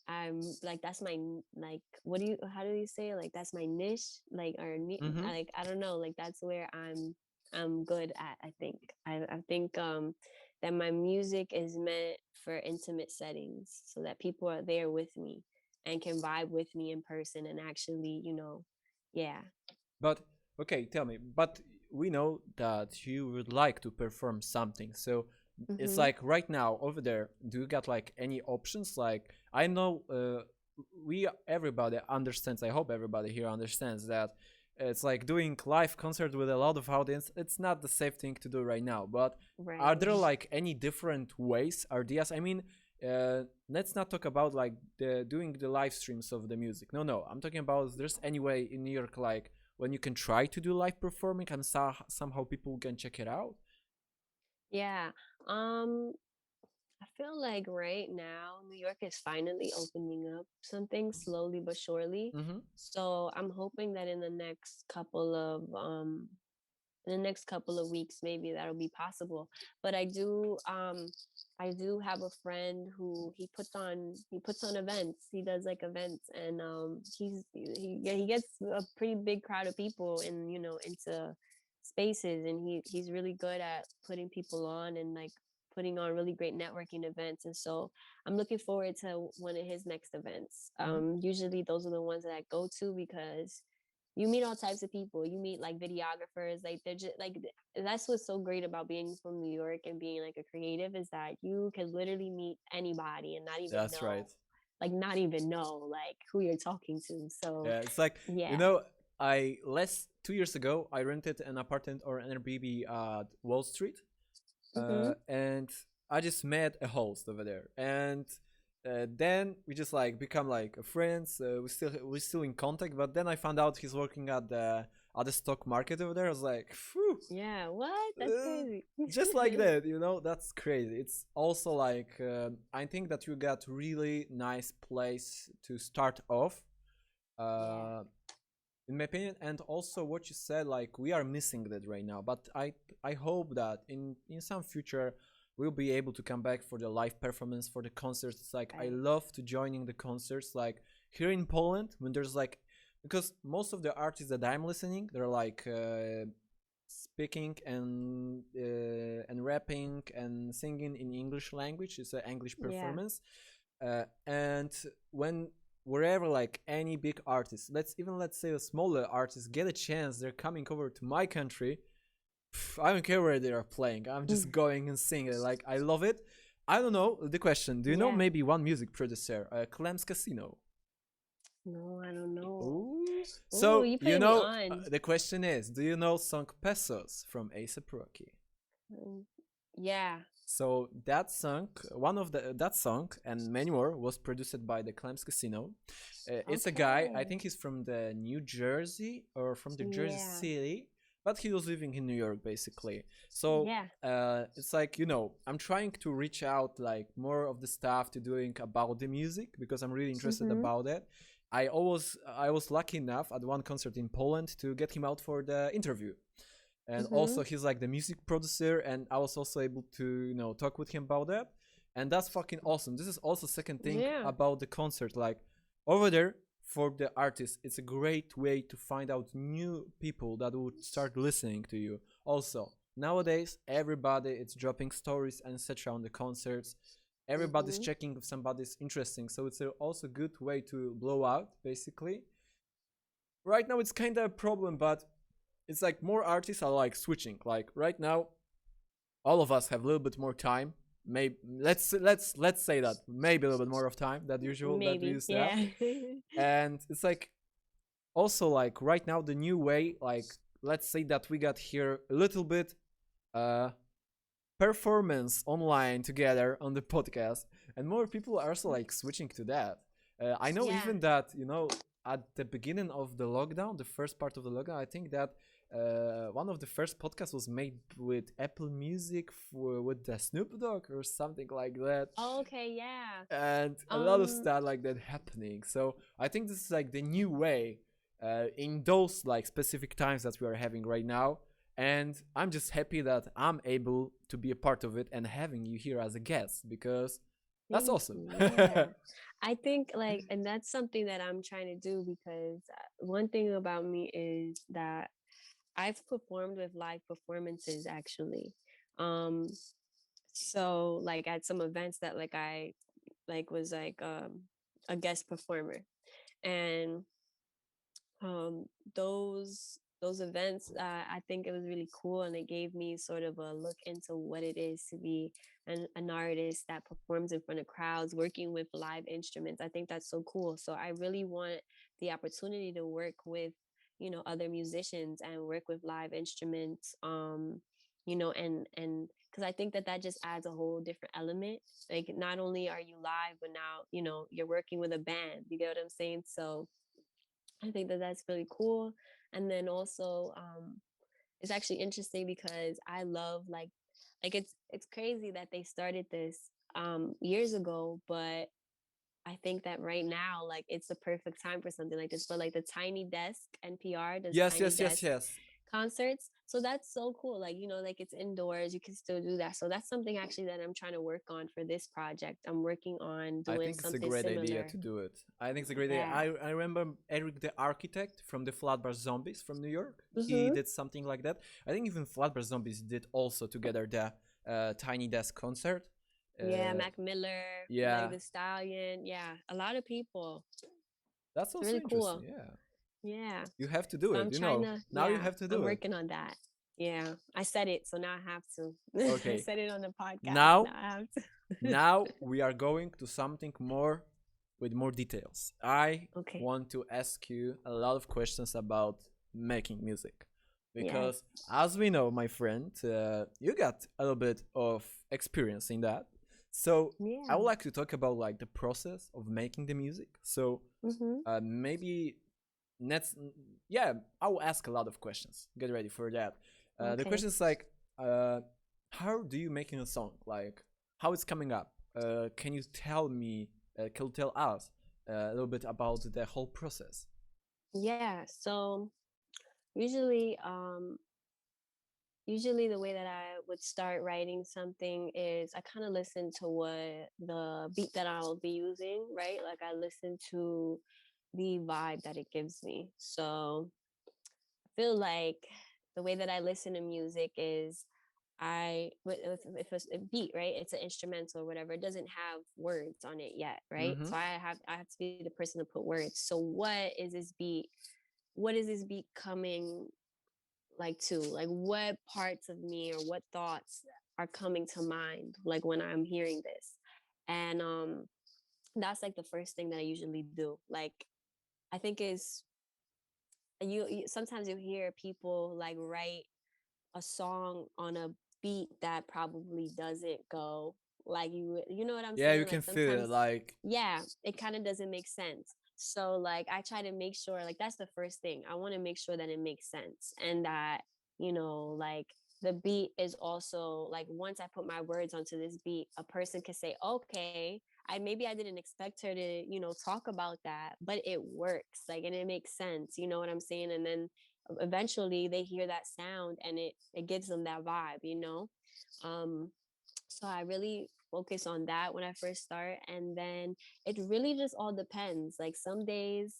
I'm like that's my like what do you how do you say it? Like that's my niche like Mm-hmm. like I don't know like that's where I'm good at. I think I think that my music is meant for intimate settings so that people are there with me and can vibe with me in person and actually yeah. But okay, tell me. But we know that you would like to perform something. So it's Mm-hmm. like right now over there. Do you got like any options? Like I know we everybody understands. I hope everybody here understands that it's like doing live concert with a lot of audience. It's not the safe thing to do right now. But are Right. there like any different ways, ideas? I mean, let's not talk about like doing the live streams of the music. No, no. I'm talking about there's any way in New York like when you can try to do live performing and somehow people can check it out. Yeah. Um I feel like right now New York is finally opening up something slowly but surely. Mm-hmm. So I'm hoping that in the next couple of weeks maybe that'll be possible. But I do have a friend who he puts on events. He does like events and he gets a pretty big crowd of people and into spaces and he's really good at putting people on and like putting on really great networking events and so I'm looking forward to one of his next events. Mm-hmm. Usually those are the ones that I go to because you meet all types of people. You meet like videographers, like they're just like that's what's so great about being from New York and being like a creative is that you can literally meet anybody and That's right. not even know like who you're talking to. So Yeah, it's like you yeah. know, I less 2 years ago I rented an apartment or an Airbnb at Wall Street, Mm-hmm. and I just met a host over there, and then we just like become like friends. We're still in contact, but then I found out he's working at the stock market over there. I was like, phew, Yeah. What? That's uh, crazy. just like that, that's crazy. It's also like I think that you got really nice place to start off. Yeah. Uh, in my opinion, and also what you said, like we are missing that right now, but I hope that in some future we'll be able to come back for the live performance, for the concerts. It's like I Right. love to joining the concerts like here in Poland when there's like, because most of the artists that I'm listening, they're like speaking and rapping and singing in English language. It's an English Yeah. performance, and when wherever like any big artist, let's say a smaller artist get a chance, they're coming over to my country. I don't care where they are playing. I'm just going and singing. Like I love it. I don't know the question. Do you know Yeah. maybe one music producer, Clem's Casino? No, I don't know. Ooh. Oh, So you put me on. the question is, do you know song Pesos from A$AP Rocky? Mm, yeah. So that song, one of that song and many more was produced by the Clem's Casino. It's a guy, I Okay. think he's from the New Jersey or from the Jersey Yeah. City, but he was living in New York basically. So Yeah. it's like I'm trying to reach out like more of the stuff to doing about the music because I'm really interested Mm-hmm. about it. I was lucky enough at one concert in Poland to get him out for the interview. and Mm-hmm. also he's like the music producer, and I was also able to talk with him about that, and that's fucking awesome. This is also second thing Yeah. about the concert, like over there for the artist, it's a great way to find out new people that would start listening to you. Also, nowadays everybody is dropping stories and etc on the concerts. Everybody's Mm-hmm. checking if somebody's interesting, so it's a also good way to blow out basically. Right now it's kind of a problem, but it's like more artists are like switching. Like right now, all of us have a little bit more time. Maybe let's say that maybe a little bit more of time than usual that we Maybe. used to have. Yeah. And it's like also like right now the new way, like let's say that we got here a little bit uh performance online together on the podcast, and more people are also like switching to that. I know Yeah. even that at the beginning of the lockdown, the first part of the lockdown, I think that one of the first podcasts was made with Apple Music with the Snoop Dogg or something like that, Okay. Yeah. and a lot of Um. stuff like that happening. So I think this is like the new way in those like specific times that we are having right now. And I'm just happy that I'm able to be a part of it and having you here as a guest, because that's Thank awesome. you. Yeah. I think like, and that's something that I'm trying to do because one thing about me is that I've performed with live performances actually. Um, so like at some events that like I like was like a guest performer, and um those events, I think it was really cool, and it gave me sort of a look into what it is to be an artist that performs in front of crowds working with live instruments. I think that's so cool. So I really want the opportunity to work with other musicians and work with live instruments, and because I think that that just adds a whole different element. Like not only are you live, but now you're working with a band. You get what I'm saying? So I think that that's really cool. And then also, it's actually interesting because I love like it's crazy that they started this years ago, but I think that right now, like it's the perfect time for something like this. But like the Tiny Desk NPR does Yes, Tiny yes, yes, Desk yes. concerts. So that's so cool. Like, like it's indoors, you can still do that. So that's something actually that I'm trying to work on for this project. I'm working on I doing think it's a something great idea similar. to do it. I think it's a great idea. Yeah. I remember Eric the Architect from the Flatbush Zombies from New York. He Mm-hmm. did something like that. I think even Flatbush Zombies did also together the Tiny Desk concert. Yeah, Uh, Mac Miller, Meg yeah, the Stallion. Yeah, a lot of people. that's It's also really interesting. cool. Yeah, Yeah. you have to do So it. I'm trying to, Now you yeah, have to I'm do it. working on that. Yeah. I said it, so now I have to. I Okay, said it on the podcast. Now now I have to. now we are going to something more with more details. I Okay. want to ask you a lot of questions about making music, Yes. because as we know, my friend, you got a little bit of experience in that. So I Yeah. would like to talk about like the process of making the music. So Mm-hmm. maybe let's yeah, I will ask a lot of questions. Get ready for that. The Okay. question is like, uh, how do you making a song? Like, how it's coming up? Can you tell me? Can you tell us a little bit about the whole process? Yeah. So usually, usually the way that I would start writing something is I kind of listen to what the beat that I'll be using, right? Like I listen to the vibe that it gives me. So I feel like the way that I listen to music is if it's a beat, right? It's an instrumental or whatever. It doesn't have words on it yet, right? Mm-hmm. So I have to be the person to put words. So what is this beat? What is this beat coming like to? Like what parts of me or what thoughts are coming to mind like when I'm hearing this? And that's like the first thing that I usually do. Like I think is you sometimes you hear people like write a song on a beat that probably doesn't go like you know what I'm Yeah, you saying? can Like feel it. sometimes, Like, yeah, it kind of doesn't make sense. So like I try to make sure like that's the first thing. I want to make sure that it makes sense and that, like the beat is also like once I put my words onto this beat, a person can say, okay, I didn't expect her to, talk about that, but it works. Like and it makes sense. You know what I'm saying? And then eventually they hear that sound and it gives them that vibe, you know. um so I really focus on that when I first start, and then it really just all depends. Like some days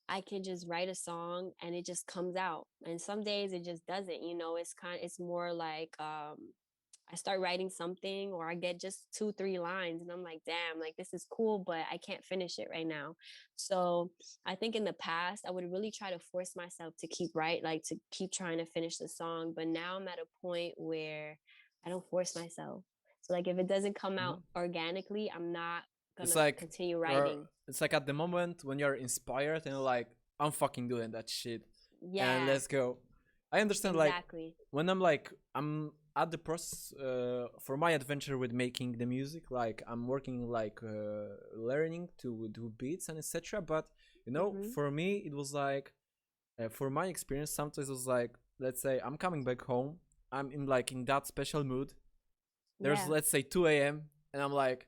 I can just write a song and it just comes out, and some days it just doesn't, you know. It's more like I start writing something, or I get just 2 3 lines and I'm like, damn, like this is cool, but I can't finish it right now. So I think in the past I would really try to force myself to keep like to keep trying to finish the song, but now I'm at a point where I don't force myself. So like if it doesn't come out Mhm. organically, I'm not It's gonna like continue you're. writing. It's like at the moment when you're inspired and you're like, I'm fucking doing that shit, and Yeah, let's go. I understand. Like exactly. when I'm at the process for my adventure with making the music. Like I'm working like learning to do beats and etc. But Mhm. for me it was like for my experience, sometimes it was like, let's say I'm coming back home, I'm in that special mood. There's, Yeah. let's say, 2 a.m. and I'm like,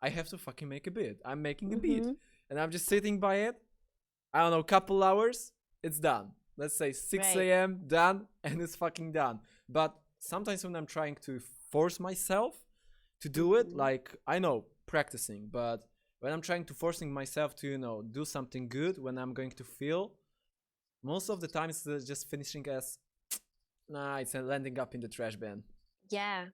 I have to fucking make a beat. I'm making a beat, Mhm. and I'm just sitting by it. I don't know, couple hours, it's done. Let's say 6 Right. a.m. done, and it's fucking done. But sometimes when I'm trying to force myself to do it, Mhm. like I know practicing, but when I'm trying to forcing myself to do something good, when I'm going to feel, most of the time it's just finishing as nah, it's landing up in the trash bin. Yeah.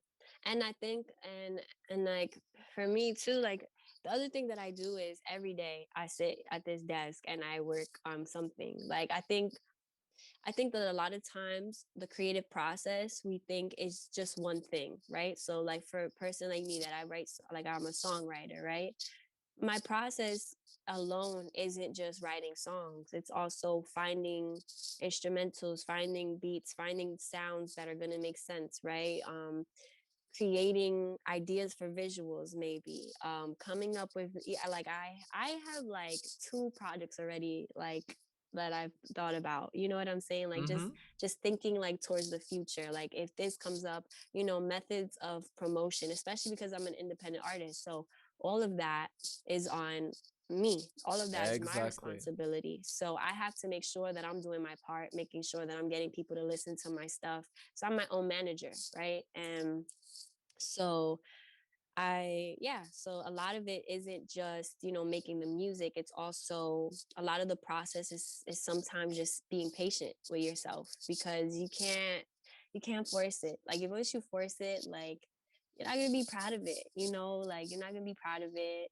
And I think and like for me too, like the other thing that I do is every day I sit at this desk and I work on something. Like I think that a lot of times the creative process we think is just one thing, right? So like for a person like me that I write, like I'm a songwriter, right? My process alone isn't just writing songs. It's also finding instrumentals, finding beats, finding sounds that are going to make sense, right? Creating ideas for visuals, maybe coming up with, yeah, like I have like 2 projects already, like that I've thought about, you know what I'm saying, like Mm-hmm. just thinking like towards the future, like if this comes up, methods of promotion, especially because I'm an independent artist. So all of that is on me, all of that is my Exactly. responsibility. So I have to make sure that I'm doing my part, making sure that I'm getting people to listen to my stuff. So I'm my own manager, right? And so so a lot of it isn't just, making the music. It's also a lot of the process is sometimes just being patient with yourself, because you can't force it. Like if once you force it, like you're not gonna be proud of it, like you're not gonna be proud of it.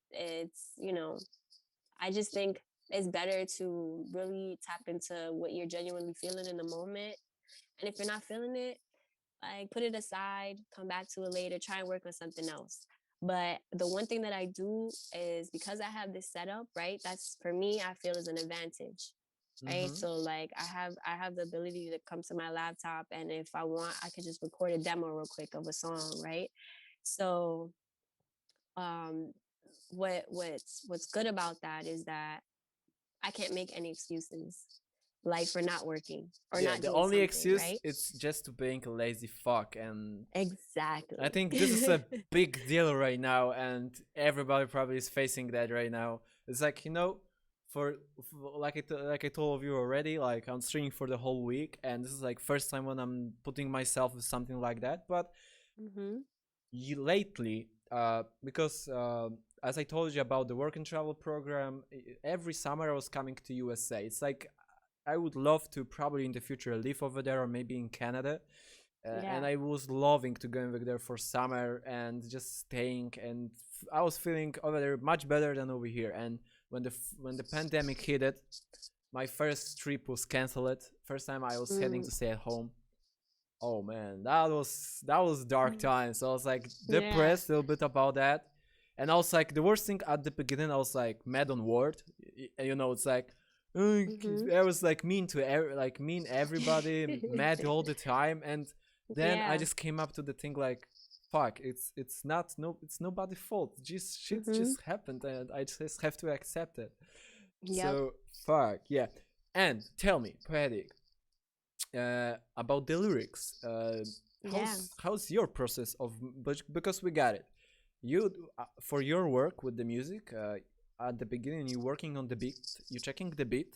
I just think it's better to really tap into what you're genuinely feeling in the moment. And if you're not feeling it, like put it aside, come back to it later, try and work on something else. But the one thing that I do is, because I have this setup, right? That's, for me, I feel, is an advantage. Right. Mm-hmm. So like I have the ability to come to my laptop, and if I want, I could just record a demo real quick of a song, right? So um what's good about that is that I can't make any excuses, like for not working or Yeah, not the doing only something, excuse right? it's just to being a lazy fuck, and I Exactly. think this is a big deal right now, and everybody probably is facing that right now. It's like like like I told you already, like I'm streaming for the whole week, and this is like first time when I'm putting myself with something like that. But Hmm. lately, because as I told you about the work and travel program, every summer I was coming to USA. It's like I would love to probably in the future live over there or maybe in Canada. And Yeah. I was loving to go over there for summer and just staying. And I was feeling over there much better than over here. And when the pandemic hit it, my first trip was canceled. First time I was heading Mm. to stay at home. Oh man, that was dark time. So I was like Yeah. depressed a little bit about that. And I was like, the worst thing at the beginning, I was like mad on Word. It's like Hmm. I was like mean to like mean everybody, mad all the time. And then I Yeah. just came up to the thing like, fuck, it's not no, it's nobody's fault. Just shit Hmm. just happened, and I just have to accept it. Yep. So fuck yeah. And tell me, Poetic, about the lyrics. Yeah. How's your process of because we got it. You for your work with the music. at the beginning you're working on the beat, you're checking the beat,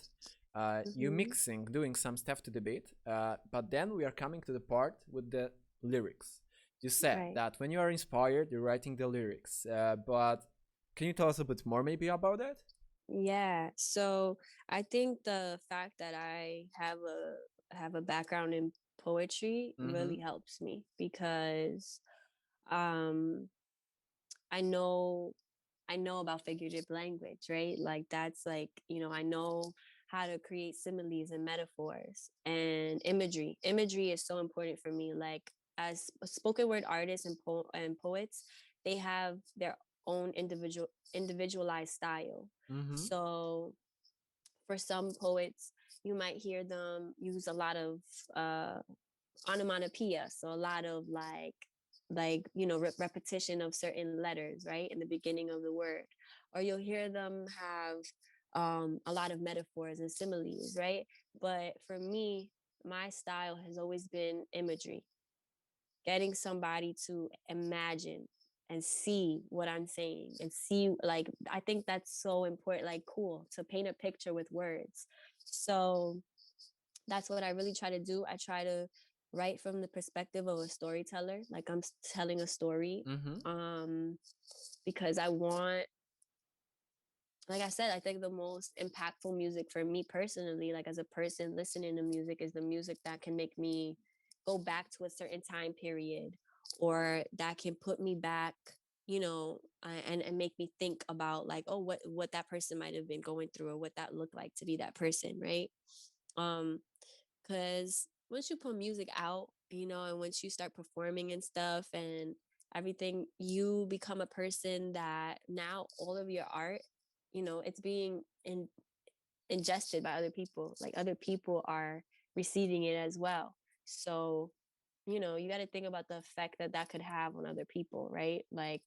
you Mm-hmm. mixing, doing some stuff to the beat, but then we are coming to the part with the lyrics. You said Right. that when you are inspired, you're writing the lyrics, but can you tell us a bit more maybe about that? Yeah. So I think the fact that I have a background in poetry Mm-hmm. really helps me because um I know I know about figurative language, right? Like that's like, I know how to create similes and metaphors and imagery. Imagery is so important for me. Like as spoken word artists and poets, they have their own individualized style. Mm-hmm. So for some poets, you might hear them use a lot of uh onomatopoeia, so a lot of repetition of certain letters, right, in the beginning of the word. Or you'll hear them have a lot of metaphors and similes, right? But for me, my style has always been imagery, getting somebody to imagine and see what I'm saying and see, like, I think that's so important, like, cool to paint a picture with words. So that's what I really try to do. I try to write from the perspective of a storyteller, like I'm telling a story. Mm-hmm. Um, because I want, like I said, I think the most impactful music for me personally, like as a person listening to music, is the music that can make me go back to a certain time period, or that can put me back, and make me think about, like, oh, what that person might have been going through, or what that looked like to be that person, right? Um, because once you put music out, and once you start performing and stuff and everything, you become a person that now all of your art, it's being ingested by other people. Like other people are receiving it as well. So, you got to think about the effect that that could have on other people, right? Like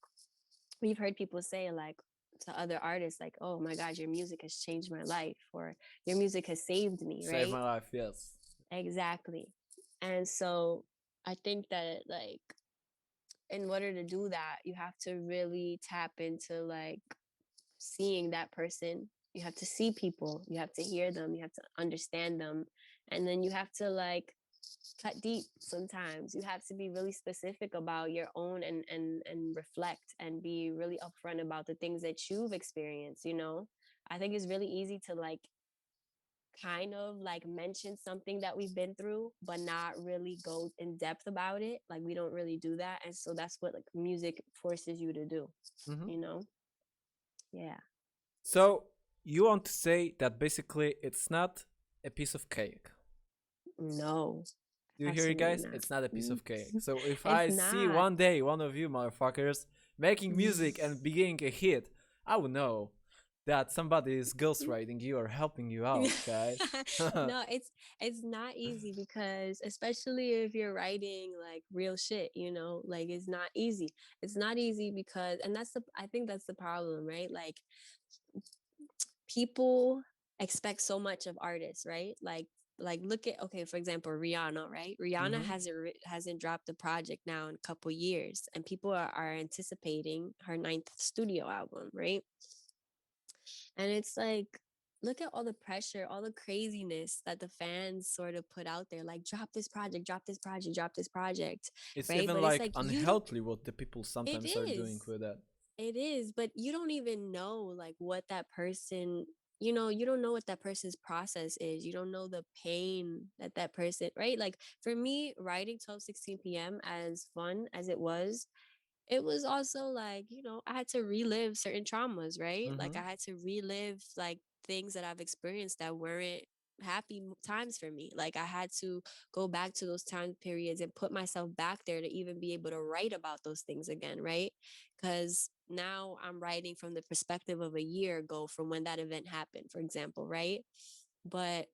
we've heard people say, like, to other artists, like, oh my god, your music has changed my life, or your music has saved me, Save right? my life, yes. Exactly. And so I think that, like, in order to do that, you have to really tap into, like, seeing that person. You have to see people, you have to hear them, you have to understand them. And then you have to, like, cut deep sometimes. You have to be really specific about your own, and reflect and be really upfront about the things that you've experienced. I think it's really easy to, like, kind of like mention something that we've been through, but not really go in depth about it. Like we don't really do that. And so that's what, like, music forces you to do, Mm-hmm. you know? Yeah. So you want to say that basically it's not a piece of cake. No, Do you hear it, absolutely guys? not. It's not a piece of cake. So if It's I see not. one day one of you motherfuckers making music and being a hit, I would know that somebody is ghostwriting you or helping you out, guys. No, it's not easy, because especially if you're writing like real shit, like it's not easy. It's not easy because, and I think that's the problem, right? Like people expect so much of artists, right? Like look at, okay, for example, Rihanna, right? Rihanna Mm-hmm. hasn't dropped a project now in a couple years, and people are anticipating her ninth studio album, right? And it's like, look at all the pressure, all the craziness that the fans sort of put out there, like, drop this project, drop this project, drop this project, It's right? even But it's like like, you don't, unhealthy what the people it sometimes are doing is, with that. it is, but you don't even know, like, what that person, you don't know what that person's process is. You don't know the pain that that person, right? Like for me, writing 12:16 p.m., as fun as it was also like, I had to relive certain traumas, right? Like Mm-hmm. I had to relive, like, things that I've experienced that weren't happy times for me. Like I had to go back to those time periods and put myself back there to even be able to write about those things again, right? Because now I'm writing from the perspective of a year ago from when that event happened, for example, right? But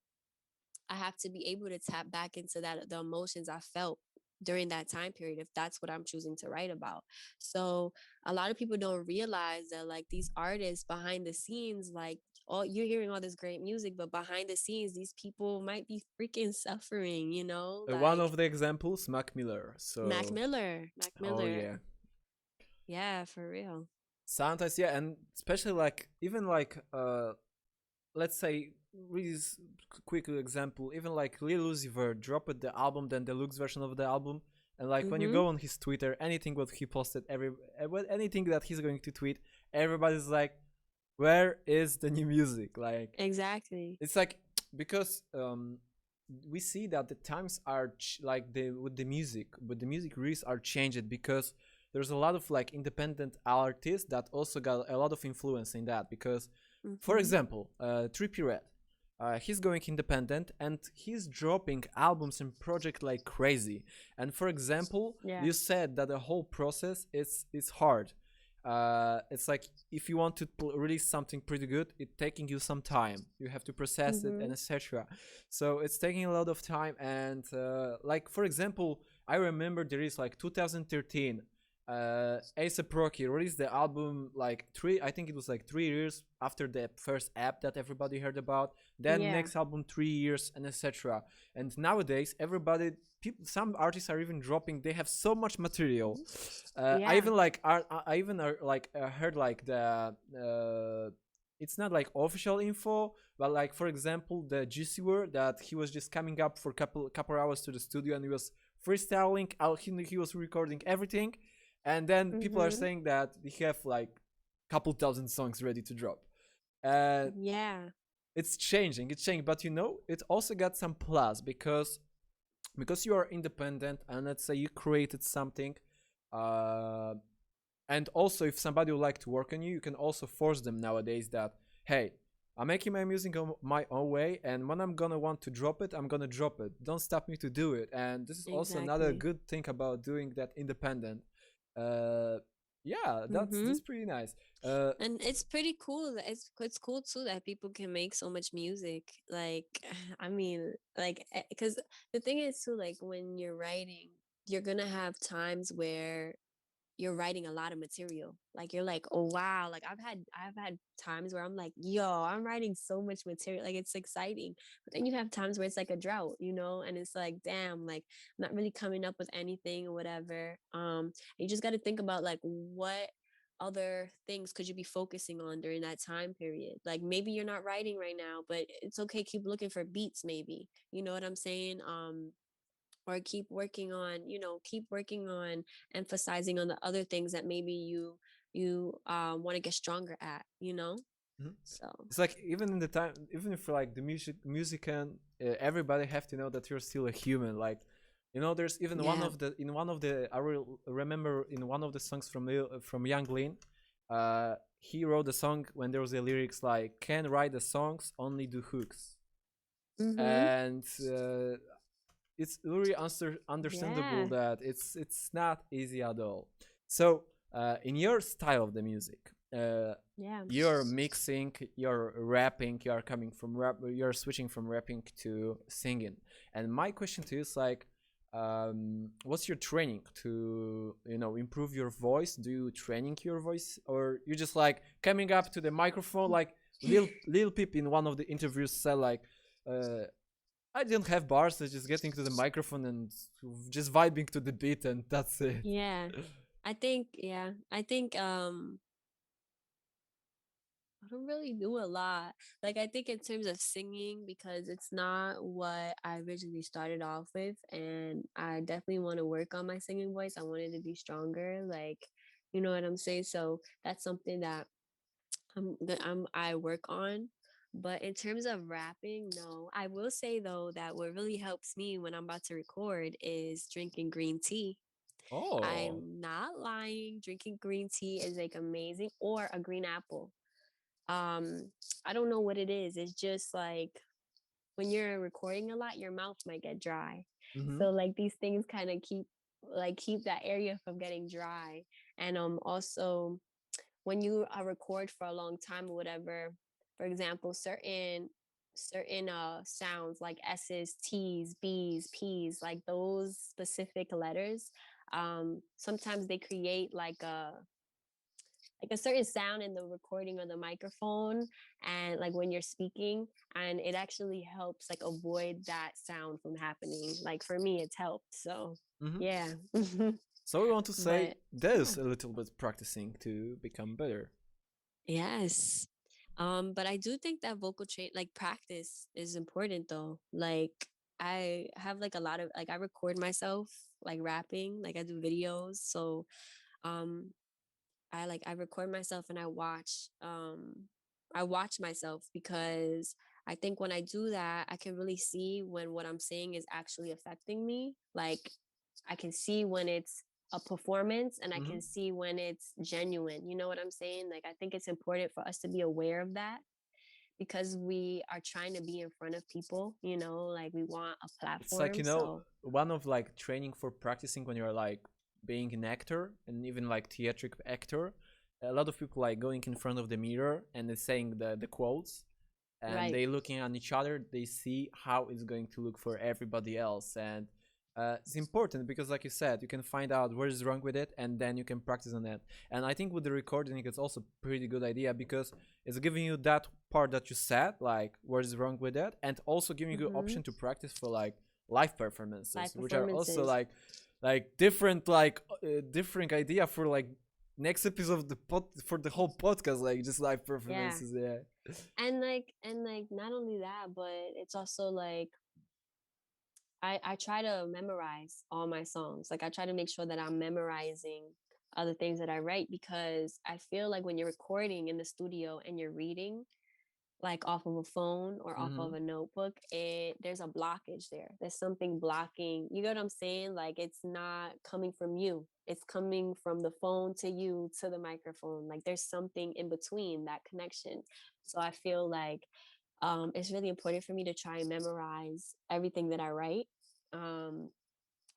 I have to be able to tap back into the emotions I felt during that time period, if that's what I'm choosing to write about. So a lot of people don't realize that, like, these artists behind the scenes, like, all you're hearing all this great music, but behind the scenes, these people might be freaking suffering, One like of the examples, Mac Miller. Mac So, Miller. Mac oh Miller. yeah. Yeah, for real. sometimes, yeah, and especially like even like let's say really quick example, even like Lil Uzi Vert dropped the album, then deluxe version of the album, and like when you Mm-hmm. go on his Twitter, anything what he posted, anything that he's going to tweet, everybody's like, where is the new music? Like Exactly. it's like because we see that the times are like the with the music, but the music release are changed because there's a lot of like independent artists that also got a lot of influence in that. Because, for Mm-hmm. example, Trippie Redd, he's going independent and he's dropping albums and projects like crazy. And for example, Yeah. you said that the whole process is hard. It's like if you want to release something pretty good, it's taking you some time. You have to process it and Mm-hmm. etc. So it's taking a lot of time. And like for example, I remember there is like 2013. A$AP Rocky released the album like I think it was like 3 years after the first app that everybody heard about. Then Yeah. next album 3 years and etc. And nowadays everybody, people, some artists are even dropping. They have so much material. I Yeah. even like I even like heard like the it's not like official info, but like for example the Juicy word that he was just coming up for couple hours to the studio and he was freestyling out. He was recording everything, and then people are Mm-hmm. saying that he have like couple thousand songs ready to drop. Uh, Yeah. it's changing, but you know it also got some plus because you are independent and let's say you created something, uh, and also if somebody would like to work on you, you can also force them nowadays that, hey, I'm making my music on my own way, and when I'm gonna want to drop it, I'm gonna drop it. Don't stop me to do it. And this is also another Exactly. good thing about doing that independent. uh yeah, Mm-hmm. that's pretty nice. uh And it's pretty cool. It's cool too that people can make so much music. Like, I mean, like, because the thing is too, like, when you're writing, you're gonna have times where you're writing a lot of material. Like, you're like, oh wow, like I've had times where I'm like, yo, I'm writing so much material. Like, it's exciting. But then you have times where it's like a drought, and it's like, damn, like I'm not really coming up with anything or whatever. You just got to think about like what other things could you be focusing on during that time period. Like, maybe you're not writing right now, but it's okay, keep looking for beats, maybe, you know what I'm saying. Or keep working on emphasizing on the other things that maybe you want to get stronger at, mhm. so It's like even in the time, even if like the musician, everybody have to know that you're still a human. Like, there's even yeah. one of the I remember in one of the songs from Young Lean, he wrote a song when there was the lyrics like, "Can write the songs, only do hooks," Mm-hmm. and it's really understandable Yeah. that it's not easy at all. So, in your style of the music, Yeah. you're mixing, you're rapping, you're coming from rap, you're switching from rapping to singing. And my question to you is like, what's your training to improve your voice? Do you training your voice, or you just like coming up to the microphone like Lil Peep in one of the interviews said like, uh, I didn't have bars, so just getting to the microphone and just vibing to the beat, and that's it. Yeah. I think I don't really do a lot. Like, I think in terms of singing, because it's not what I originally started off with, and I definitely want to work on my singing voice. I want it to be stronger, like, you know what I'm saying? So that's something that I work on. But in terms of rapping, no. I will say though that what really helps me when I'm about to record is drinking green tea. Oh. I'm not lying. Drinking green tea is like amazing, or a green apple. um I don't know what it is. It's just like when you're recording a lot, your mouth might get dry. Mm-hmm. So like these things kind of keep that area from getting dry. And also when you record for a long time or whatever, for example, certain sounds like S's, T's, B's, P's, like those specific letters, sometimes they create like a certain sound in the recording or the microphone, and like when you're speaking, and it actually helps like avoid that sound from happening. Like for me it's helped, so Mm-hmm. yeah. So we want to say But there's yeah, a little bit practicing to become better. yes. But I do think that vocal train like practice is important though. Like I have like a lot of like I record myself like rapping, like I do videos. So um I record myself and I watch myself because I think when I do that, I can really see when what I'm saying is actually affecting me. Like I can see when it's a performance and I Hmm. can see when it's genuine. You know what I'm saying? Like I think it's important for us to be aware of that because we are trying to be in front of people, like we want a It's like, platform. So, one of like training for practicing when you're like being an actor and even like theatric actor. A lot of people like going in front of the mirror and they saying the quotes, and right. they looking at each other, they see how it's going to look for everybody else. And it's important because like you said, you can find out what is wrong with it and then you can practice on it. And I think with the recording it's also a pretty good idea because it's giving you that part that you said, like what is wrong with it, and also giving you Mm-hmm. option to practice for like live performances, Live which are also performances. like different, like different idea for like next episode of the pod for the whole podcast, like just live Yeah. performances. Yeah. And not only that, but it's also like I try to memorize all my songs. Like I try to make sure that I'm memorizing other things that I write because I feel like when you're recording in the studio and you're reading like off of a phone or off Mm-hmm. of a notebook, there's a blockage there. There's something blocking. You get what I'm saying? Like it's not coming from you. It's coming from the phone to you to the microphone. Like there's something in between that connection. So I feel like it's really important for me to try and memorize everything that I write. Um,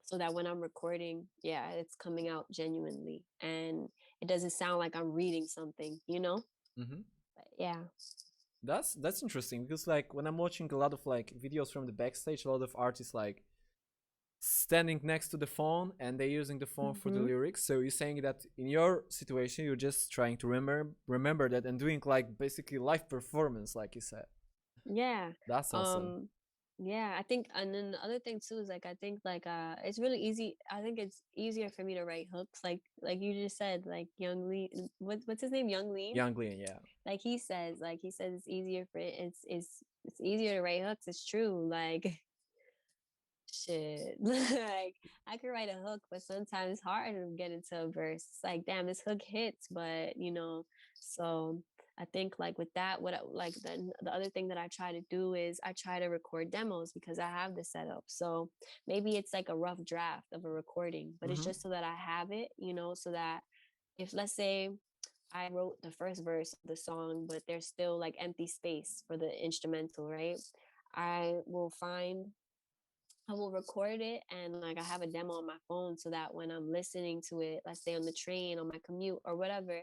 so that when I'm recording, yeah, it's coming out genuinely and it doesn't sound like I'm reading something. Mm-hmm. But yeah. That's interesting because like when I'm watching a lot of like videos from the backstage, a lot of artists like standing next to the phone and they're using the phone for the Hmm. lyrics. So you're saying that in your situation, you're just trying to remember that and doing like basically live performance, like you said. Yeah. That's awesome. Um yeah, I think and then the other thing too is like I think like it's really easy. I think it's easier for me to write hooks like you just said like Young Lee what's his name? Young Lean? Young Lean, yeah. Like he says it's easier for it's easier to write hooks. It's true. Like shit. Like I could write a hook, but sometimes it's hard to get into a verse. It's like, damn, this hook hits, but so I think like with that, like the other thing that I try to do is I try to record demos because I have the setup. So maybe it's like a rough draft of a recording, but it's Mm-hmm. just so that I have it, so that if let's say I wrote the first verse of the song, but there's still like empty space for the instrumental, right? I will find I will record it and like I have a demo on my phone so that when I'm listening to it, let's say on the train, on my commute or whatever,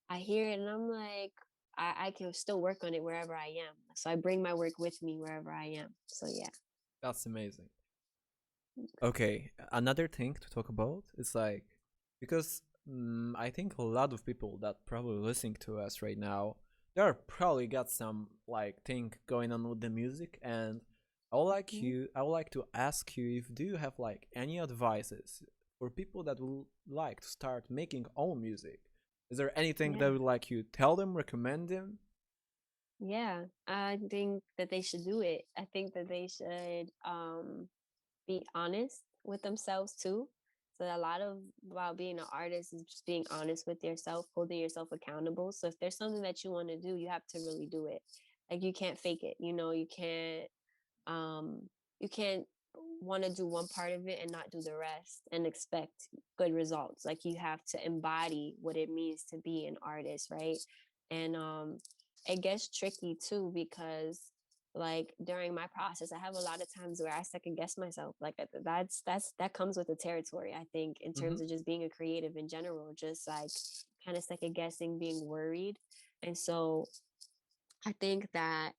I hear it and I'm like, I can still work on it wherever I am. So I bring my work with me wherever I am. So yeah. That's amazing. Okay, another thing to talk about is like because I think a lot of people that probably listening to us right now, they are probably got some like thing going on with the music, and Mm-hmm. I would like to ask you if do you have like any advices for people that would like to start making own music? Is there anything that Yeah. would like you tell them, recommend them? Yeah. I think that they should do it. I think that they should be honest with themselves too. So a lot of about being an artist is just being honest with yourself, holding yourself accountable. So if there's something that you want to do, you have to really do it. Like you can't fake it. Um you can't want to do one part of it and not do the rest and expect good results. Like you have to embody what it means to be an artist, right? And it gets tricky too because like during my process I have a lot of times where I second guess myself. Like that comes with the territory, I think, in Mm-hmm. terms of just being a creative in general, just like kind of second guessing, being worried. And so I think that,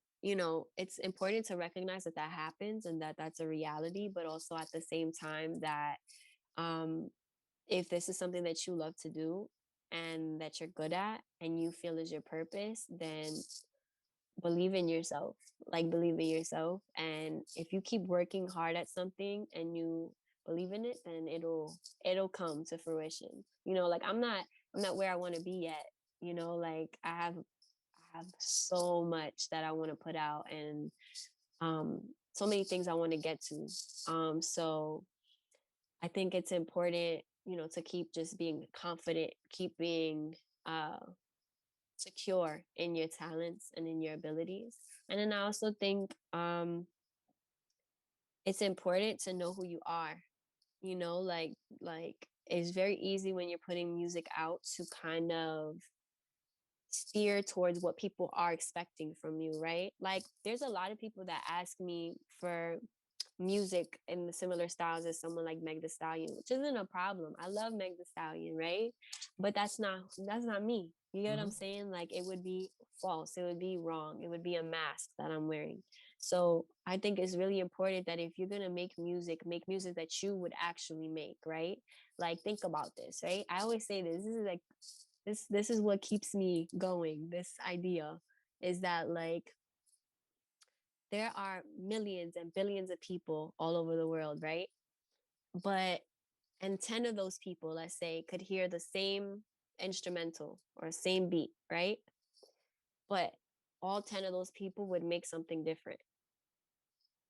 it's important to recognize that that happens and that that's a reality, but also at the same time that um, if this is something that you love to do and that you're good at and you feel is your purpose, then believe in yourself. Like, believe in yourself. And if you keep working hard at something and you believe in it, then it'll come to fruition. You know, like I'm not where I want to be yet. You know, like I have so much that I want to put out, and um so many things I want to get to. So I think it's important, you know, to keep just being confident, keep being uh secure in your talents and in your abilities. And then I also think it's important to know who you are. You know, like it's very easy when you're putting music out to kind of steer towards what people are expecting from you, right? Like there's a lot of people that ask me for music in the similar styles as someone like Meg the Stallion, which isn't a problem. I love Meg the Stallion, right? But that's not me. You get what I'm Mm-hmm. saying? Like it would be false. It would be wrong. It would be a mask that I'm wearing. So I think it's really important that if you're gonna make music that you would actually make, right? Like think about this, right? I always say this. This is like this is what keeps me going. This idea is that like there are millions and billions of people all over the world, right? But and 10 of those people, let's say, could hear the same instrumental or same beat, right? But all 10 of those people would make something different.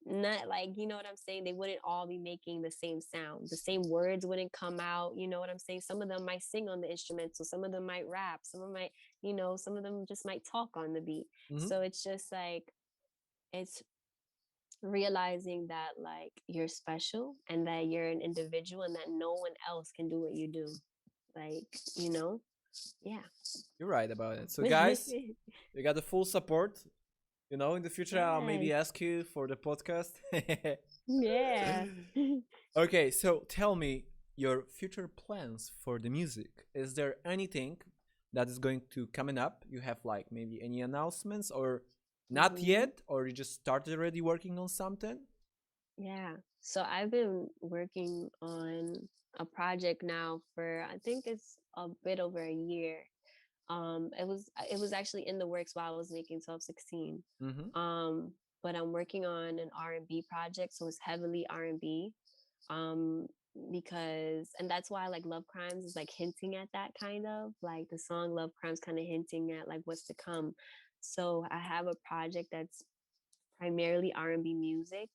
Not like, you know what I'm saying? They wouldn't all be making the same sound. The same words wouldn't come out. You know what I'm saying? Some of them might sing on the instrumental, some of them might rap, some of them might, you know, some of them just might talk on the beat. Mm-hmm. So it's just like, it's realizing that like you're special and that you're an individual and that no one else can do what you do. Like, you know? Yeah. You're right about it. So, guys, you got the full support. You know, in the future, I'll maybe Yes. ask you for the podcast. Yeah. Okay, so tell me your future plans for the music. Is there anything that is going to coming up? You have like maybe any announcements or not Hmm. yet, or you just started already working on something? Yeah. So I've been working on a project now for I think it's a bit over a year. It was actually in the works while I was making 1216. Mm-hmm. Um, but I'm working on an R&B project, so it's heavily R&B. Um, because and that's why like Love Crimes is like hinting at that kind of like the song Love Crimes kind of hinting at like what's to come. So I have a project that's primarily R&B music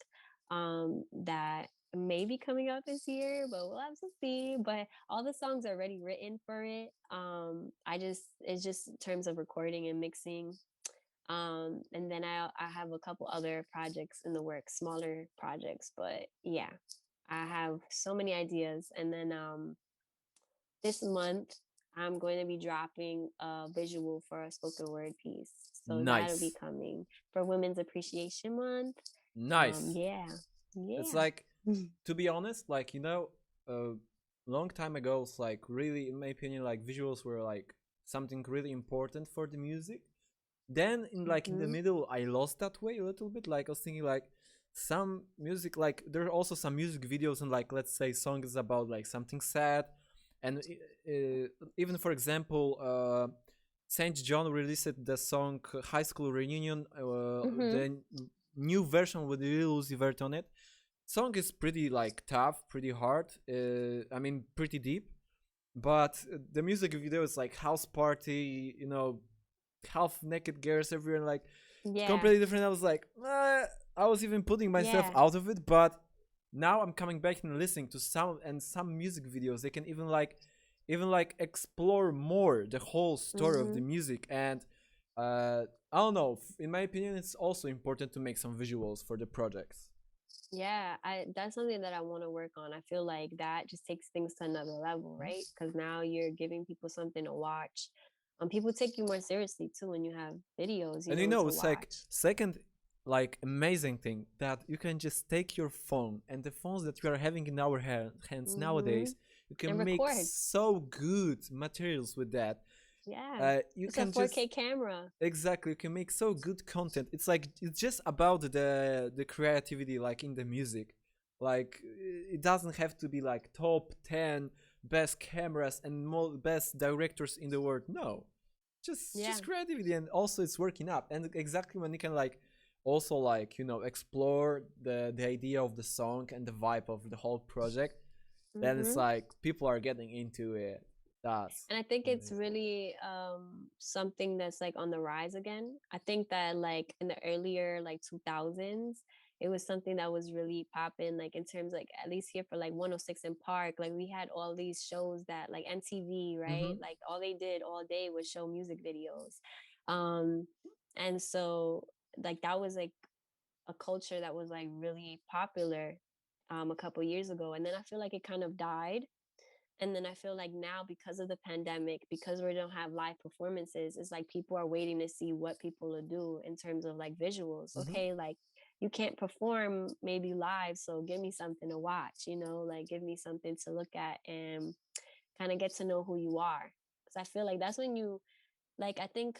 that may be coming out this year, but we'll have to see. But all the songs are already written for it. I just it's just in terms of recording and mixing. And then I have a couple other projects in the works, smaller projects, but yeah, I have so many ideas. And then this month I'm going to be dropping a visual for a spoken word piece. So that'll be Nice. coming for Women's Appreciation Month. Nice. Yeah. It's Yeah. like, to be honest, like, you know, a long time ago, it's like really, in my opinion, like visuals were like something really important for the music. Then in the Mm-hmm. middle, I lost that way a little bit. Like I was thinking like some music, like there are also some music videos and like let's say songs about like something sad, and even for example, Saint John released the song High School Reunion, Mm-hmm. the new version with Lil Uzi Vert on it. Song is pretty like tough, pretty hard. I mean, pretty deep. But the music video is like house party, you know, half naked girls everywhere, like Yeah. completely different. I was like, I was even putting myself Yeah. out of it, but now I'm coming back and listening to some music videos. They can even like explore more the whole story of the Mm-hmm. music, and I don't know. In my opinion, it's also important to make some visuals for the projects. Yeah, I that's something that I want to work on. I feel like that just takes things to another level, Mhm. right? Because now you're giving people something to watch. People take you more seriously too when you have videos, And you know, to it's like watch. second like amazing thing that you can just take your phone and the phones that we are having in our hands Mm-hmm. nowadays, you And can make record. so good materials with that. Yeah. You It's a can just 4K camera. exactly, you can make so good content. It's like it's just about the creativity like in the music. Like it doesn't have to be like top 10 best cameras and best directors in the world. No, just Yeah. creativity, and also it's working up. And exactly when you can like also like, you know, explore the idea of the song and the vibe of the whole project, then it's Mm-hmm. like people are getting into it. That's And I think it's amazing. really something that's like on the rise again. I think that like in the earlier like 2000s, it was something that was really popping, like in terms like at least here for like 106 in Park, like we had all these shows that like MTV, right? Mm-hmm. Like all they did all day was show music videos. Um and so like that was like a culture that was like really popular a couple years ago, and then I feel like it kind of died. And then I feel like now, because of the pandemic, because we don't have live performances, it's like people are waiting to see what people will do in terms of like visuals. Mm-hmm. Okay, like you can't perform maybe live, so give me something to watch, you know, like give me something to look at and kind of get to know who you are. Because I feel like that's when you, like, I think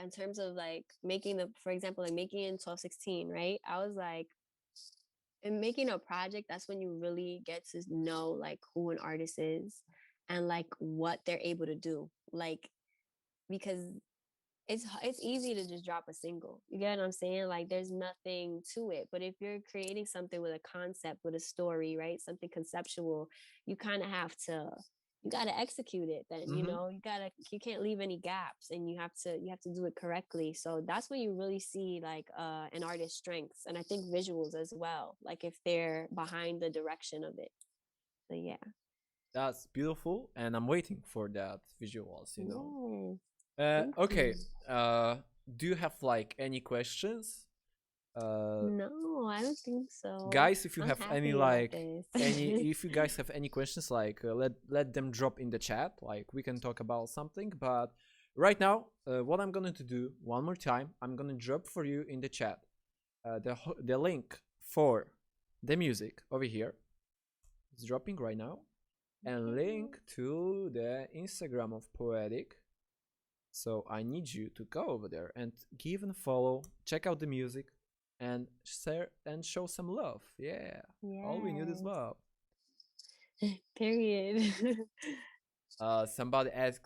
in terms of like making the, for example, like making in 1216, right? I was like, in making a project, that's when you really get to know like who an artist is and like what they're able to do. Like, because it's easy to just drop a single. You get what I'm saying? Like there's nothing to it. But if you're creating something with a concept, with a story, right? Something conceptual, you kind of have to, you got to execute it then, you Mm-hmm. know, you can't leave any gaps, and you have to do it correctly. So that's when you really see like an artist's strengths, and I think visuals as well, like if they're behind the direction of it. So yeah. That's beautiful, and I'm waiting for that visuals, you know. Yeah, thank Okay. you. Uh, do you have like any questions? Uh, No, I don't think so. Guys, if you I'm have any happy about like this. any, if you guys have any questions, like let them drop in the chat. Like we can talk about something. But right now, what I'm going to do one more time, I'm gonna drop for you in the chat the link for the music over here. It's dropping right now, and Okay. link to the Instagram of Poedik. So I need you to go over there and give and follow, check out the music, and share and show some love. Yeah, all we need is Yes. love. Period. Somebody ask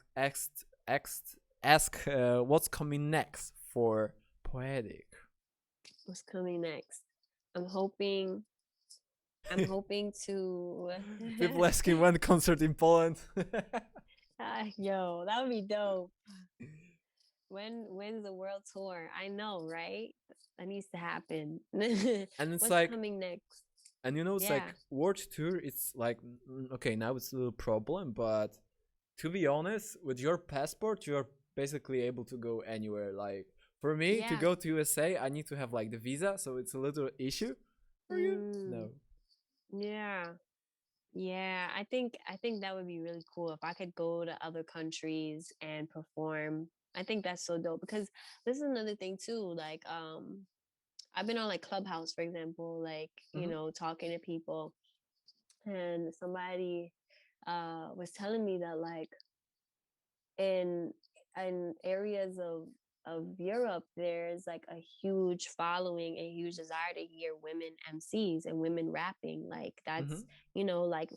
what's coming next for Poetic. What's coming next? I'm hoping I'm hoping to People asking when concert in Poland. yo, that would be dope. When's the world tour? I know, right? That needs to happen. And it's What's like, coming next? and you know, it's Yeah. like world tour. It's like, okay, now it's a little problem, but to be honest, with your passport, you're basically able to go anywhere. Like for me to Yeah. go to USA, I need to have like the visa, so it's a little issue. For you, Mm, no. yeah. Yeah, I think that would be really cool if I could go to other countries and perform. I think that's so dope, because this is another thing too. Like, I've been on like Clubhouse, for example, like, you Mm-hmm. know, talking to people, and somebody was telling me that like in areas of Europe, there's like a huge following, a huge desire to hear women MCs and women rapping. Like Mm-hmm. that's, you know, like,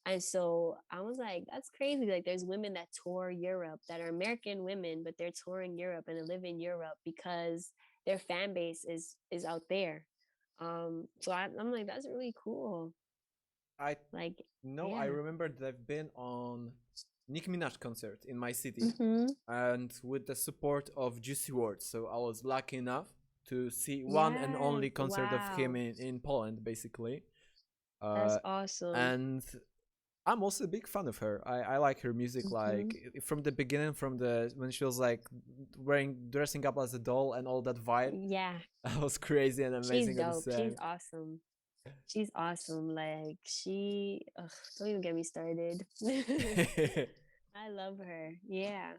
and so I was like, that's crazy. Like there's women that tour Europe that are American women, but they're touring Europe and they live in Europe because their fan base is out there. So I'm like, that's really cool. I Like, No, I yeah. remember that I've been on Nicki Minaj concert in my city, Mm-hmm. and with the support of Juicy WRLD. So I was lucky enough to see one and Yes. only concert of him Wow. in Poland, basically. That's Uh, awesome. and I'm also a big fan of her. I like her music, Mm-hmm. like from the beginning, from the when she was like dressing up as a doll and all that vibe. Yeah. That was crazy and She's amazing at the dope. She's same. awesome. She's awesome. Like she, ugh, don't even get me started. I love her. Yeah.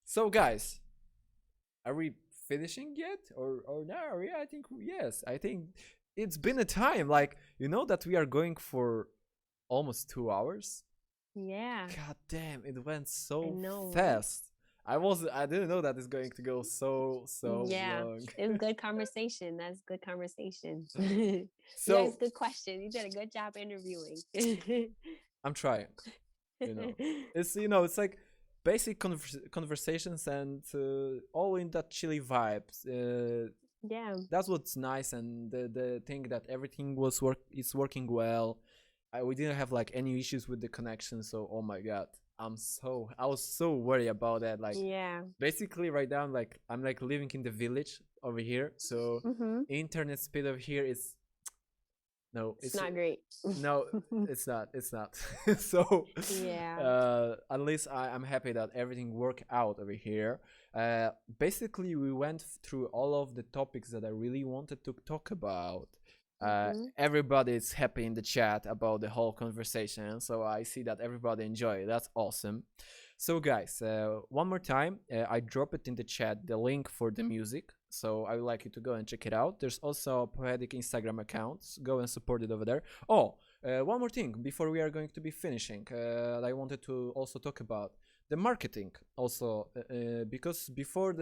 So guys, are we finishing yet or no? Yeah, I think yes. I think it's been a time. Like you know that we are going for almost 2 hours. Yeah. God damn, it went I so know, right? fast. I didn't know that it's going to go so Yeah. long. It was good conversation. That's good conversation. You So asked good questions. You did a good job interviewing. I'm trying. You know, it's it's like basic conversations and all in that chilly vibes. Yeah. That's what's nice, and the thing that everything is working well. We didn't have like any issues with the connection, so oh my god, I was so worried about that. Like Yeah. basically right now, I'm like living in the village over here, so Mm-hmm. internet speed over here is no, It's not great. no, it's not. So Yeah. at least I'm happy that everything worked out over here. Basically we went through all of the topics that I really wanted to talk about. Mm-hmm. Everybody is happy in the chat about the whole conversation, so I see that everybody enjoy it. That's awesome. So guys, one more time, I drop it in the chat the link for the music, so I would like you to go and check it out. There's also a Poedik Instagram account. Go and support it over there. Oh, one more thing before we are going to be finishing, I wanted to also talk about the marketing also, because before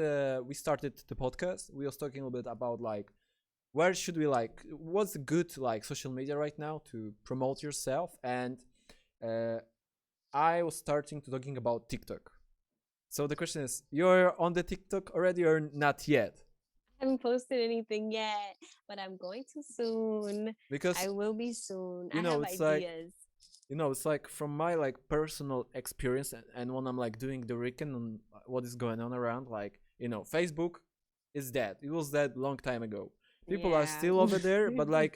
we started the podcast, we was talking a little bit about like where should we like what's good like social media right now to promote yourself, and uh, I was starting to talking about TikTok. So the question is, you're on the TikTok already or not yet? I haven't posted anything yet, but I'm going to soon. Because I will be soon. you I know have it's like ideas. it's like from my like personal experience, and when I'm like doing the recon on what is going on around, like Facebook is dead. It was dead long time ago. People are Yeah. still over there, but like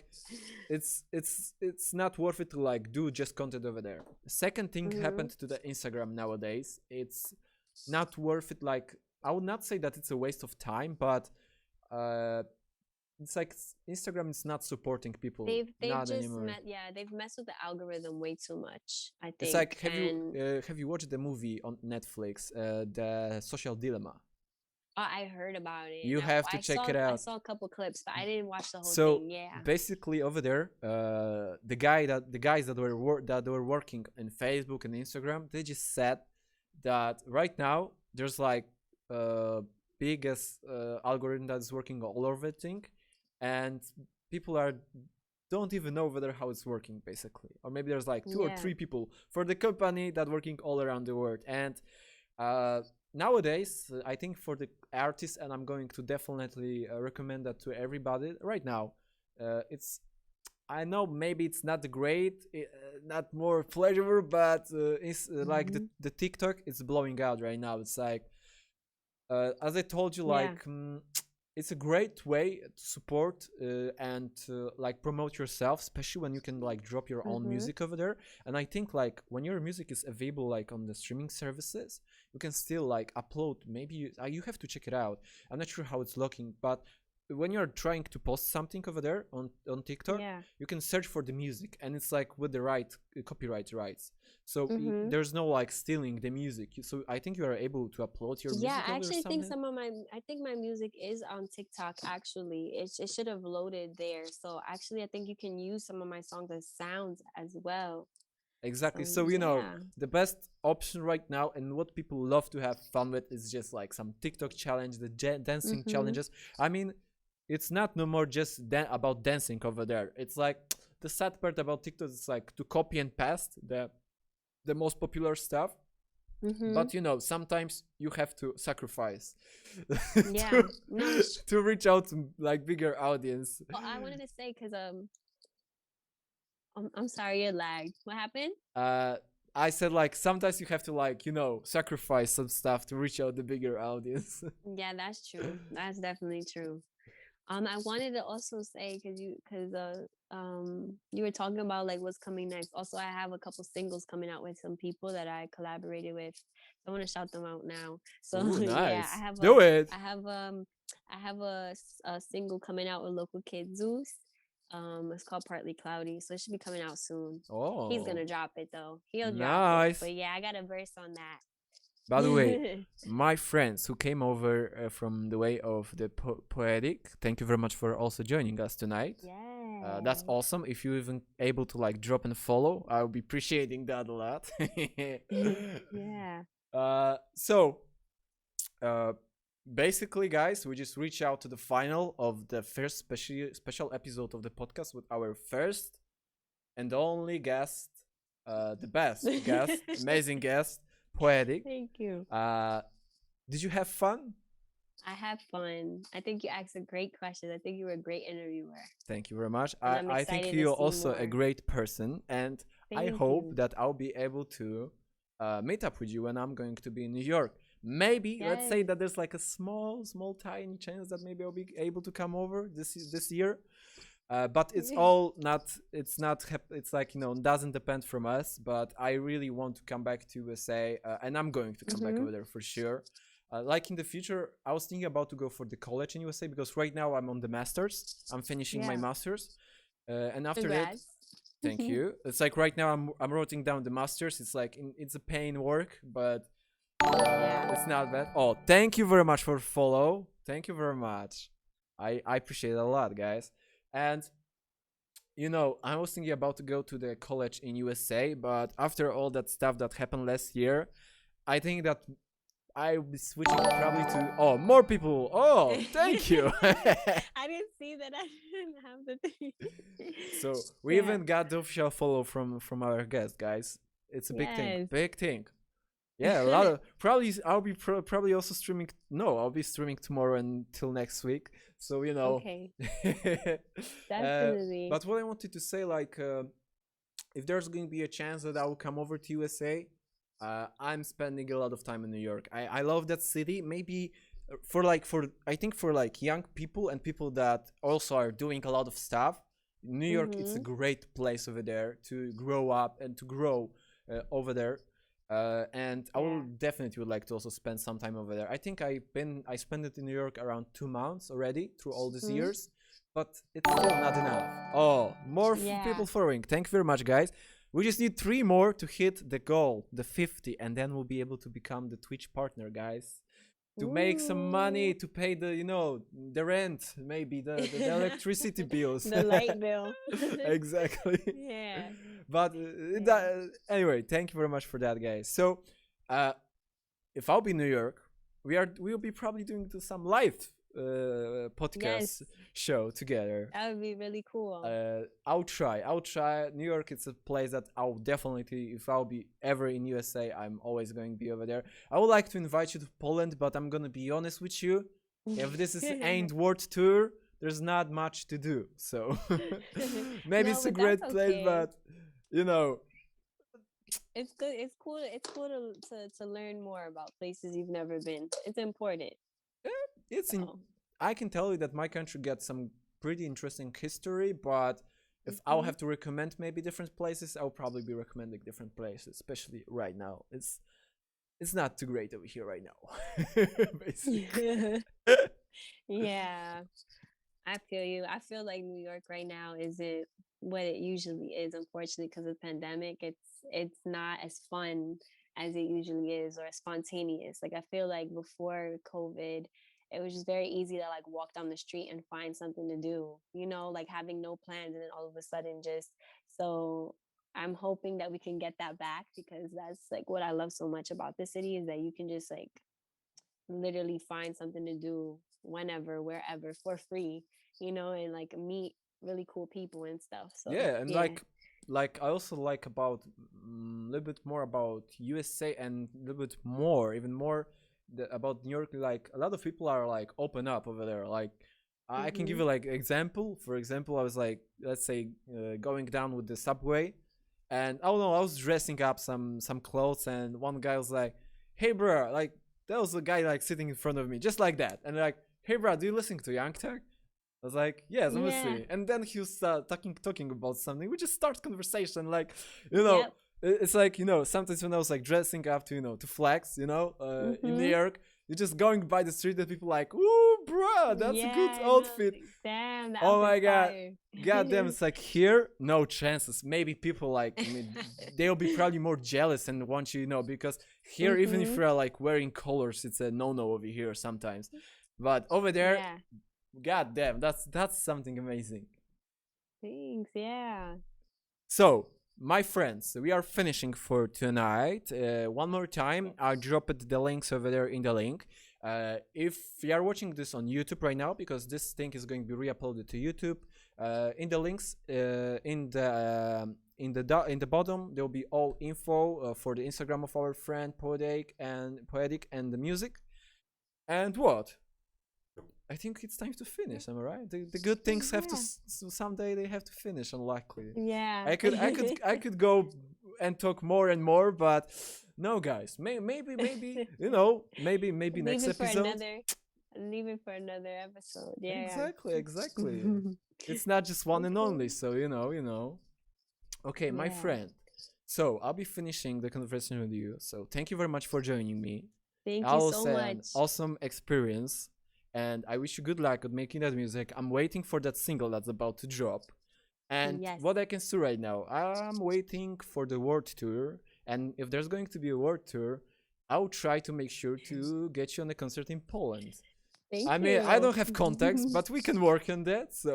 it's not worth it to like do just content over there. Second thing Mhm. happened to the Instagram nowadays. It's not worth it. Like I would not say that it's a waste of time, but uh it's like Instagram is not supporting people, They've not just anymore. they've messed with the algorithm way too much, I It's think. like And have you watched the movie on Netflix, the Social Dilemma? I heard about it. You have to I check saw it out. a couple clips, but I didn't watch the whole So thing. Yeah. basically, over there, the guys that were working in Facebook and Instagram, they just said that right now there's like biggest algorithm that's working all over everything, and people are don't even know whether how it's working basically, or maybe there's like two or Yeah. three people for the company that working all around the world, and uh, nowadays I think for the artists, and I'm going to definitely recommend that to everybody right now. It's I know maybe it's not great, not more pleasurable, but it's like Mhm. the TikTok is blowing out right now. It's like as I told you, Yeah. like it's a great way to support and like promote yourself, especially when you can like drop your own Mhm. music over there. And I think like when your music is available like on the streaming services, you can still like upload. Maybe you have to check it out. I'm not sure how it's looking, but when you're trying to post something over there on TikTok, Yeah. you can search for the music, and it's like with the right copyright rights. So Mhm. there's no like stealing the music. So I think you are able to upload your Yeah, music I over there or actually think something. I think my music is on TikTok actually. It should have loaded there. So actually I think you can use some of my songs as sounds as well. Exactly. So So yeah. the best option right now, and what people love to have fun with, is just like some TikTok challenge, the dancing Mhm. challenges. I mean, it's not no more just about dancing over there. It's like the sad part about TikTok is like to copy and paste the most popular stuff. Mhm. But sometimes you have to sacrifice Yeah. to, No, it's to reach out to like bigger audience. oh, I wanted to say cuz I'm sorry you lagged. What happened? uh I said like sometimes you have to like sacrifice some stuff to reach out the bigger audience. Yeah, that's true. That's definitely true. I wanted to also say because you were talking about like what's coming next. Also, I have a couple singles coming out with some people that I collaborated with. So I want to shout them out now. So Ooh, yeah, nice. Do it. I have a single coming out with local kid Zeus. It's called Partly Cloudy, so it should be coming out soon. He's Oh, gonna drop it though. He'll drop it. nice. But yeah, I got a verse on that. By the way, my friends who came over from the way of the Poetic, thank you very much for also joining us tonight. That's Yeah. awesome. If you even able to like drop and follow, I'll be appreciating that a lot. Yeah. So uh, basically, guys, we just reach out to the final of the first special episode of the podcast with our first and only guest, the best guest, amazing guest, Poedik. Thank you. Did you have fun? I had fun. I think you asked a great question. I think you were a great interviewer. Thank you very much. And I'm I think excited to you're see also a more. great person, and I Thank hope you. that I'll be able to meet up with you when I'm going to be in New York. Maybe let's say Yes. that there's like a small, tiny chance that maybe I'll be able to come over this year. But it's all not. It's not. It's like doesn't depend from us. But I really want to come back to USA, and I'm going to come back over there for sure. Like in the future, I was thinking about to go for the college in USA because right now I'm on the masters. I'm finishing my Yeah. masters, and after that, Congrats. thank you. It's like right now I'm writing down the masters. It's like it's a pain work, but Yeah. it's not bad. Oh, thank you very much for follow. Thank you very much. I appreciate it a lot, guys. And I was thinking about to go to the college in USA, but after all that stuff that happened last year, I think that I'll be switching probably to more people. Oh, thank you. I didn't see that. I didn't have the thing. So we Yeah. even got the official follow from our guest, guys. It's a big thing. Yes. Big thing. Yeah, a lot of probably I'll be probably also streaming. No, I'll be streaming tomorrow until next week. So Okay. Definitely. But what I wanted to say, like, if there's going to be a chance that I will come over to USA, I'm spending a lot of time in New York. I love that city. Maybe I think for like young people and people that also are doing a lot of stuff. New York, it's a great place over there to grow up and to grow over there. And I will definitely would like to also spend some time over there. I think I spent it in New York around 2 months already through all these years, but it's still not enough. Oh, more people following. Thank you very much, guys. We just need 3 more to hit the goal, the 50, and then we'll be able to become the Twitch partner, guys. To make some money, to pay the rent, maybe the electricity bills, the light bill. Exactly. Yeah. But anyway, thank you very much for that, guys. So, if I'll be in New York, we'll be probably doing some live podcast show together. That would be really cool. I'll try. New York, it's a place that I'll definitely, if I'll be ever in USA, I'm always going to be over there. I would like to invite you to Poland, but I'm gonna be honest with you. If this is Ain't World Tour, there's not much to do. So maybe it's a great place, but it's good. It's cool. It's cool to learn more about places you've never been. It's important. I can tell you that my country gets some pretty interesting history, but if I'll have to recommend maybe different places, I'll probably be recommending different places, especially right now. It's not too great over here right now. Basically. Yeah. I feel you. I feel like New York right now isn't what it usually is, unfortunately, because of the pandemic. It's not as fun as it usually is, or as spontaneous. Like I feel like before COVID, it was just very easy to like walk down the street and find something to do, like having no plans, and then all of a sudden so I'm hoping that we can get that back, because that's like what I love so much about this city, is that you can just like literally find something to do whenever, wherever, for free, and like meet really cool people and stuff. So and like I also like about a little bit more about USA, and a little bit more, even more about New York. Like a lot of people are like open up over there. Like I can give you like example. For example, I was like, let's say going down with the subway, and I don't know, I was dressing up some clothes, and one guy was like, "Hey, bro," like there was a guy like sitting in front of me, just like that, and like, "Hey, bro, do you listen to Young Tech?" I was like, "Yes, I'm listening." And then he was talking about something. We just start conversation, like, it's like, sometimes when I was like dressing up to, to flex, in New York, you're just going by the street and people like, "Ooh, bro, that's a good outfit." Damn, that oh my god, fire. god damn! It's like here, no chances. Maybe people like they'll be probably more jealous and want you, because here, even if you're like wearing colors, it's a no over here sometimes. But over there, god damn, that's something amazing. Thanks, yeah. So, my friends, we are finishing for tonight. One more time, I'll drop the links over there in the link. If you are watching this on YouTube right now, because this thing is going to be re-uploaded to YouTube, in the links in the in the bottom there will be all info for the Instagram of our friend Poedik and the music. And what? I think it's time to finish. Am I right? The good things have to someday they have to finish. Unlikely. Yeah. I could go and talk more and more, but no, guys. Maybe you know, maybe next Leave it for episode. another. Leave it for another episode. Yeah. Exactly. It's not just one and only. So you know. Okay, my Yeah. friend. So I'll be finishing the conversation with you. So thank you very much for joining me. Thank I you will so say much. an awesome experience, and I wish you good luck with making that music. I'm waiting for that single that's about to drop. And Yes. what I can see right now, I'm waiting for the world tour. And if there's going to be a world tour, I'll try to make sure to get you on a concert in Poland. Thank I mean, you. I don't have contacts, but we can work on that. So,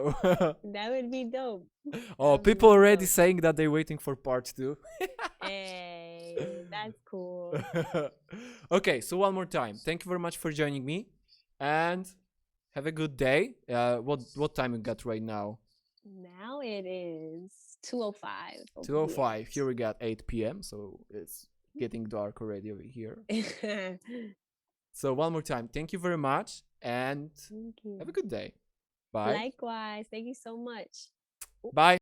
That would be dope. oh, That would be people really already dope. saying that they're waiting for part 2. Hey, that's cool. Okay, so one more time, thank you very much for joining me, and have a good day. What time you got right now? Now it is 2:05. 2:05. Here we got 8 p.m. So it's getting dark already over here. So one more time, thank you very much, and Thank you. have a good day. Bye. Likewise. Thank you so much. Bye.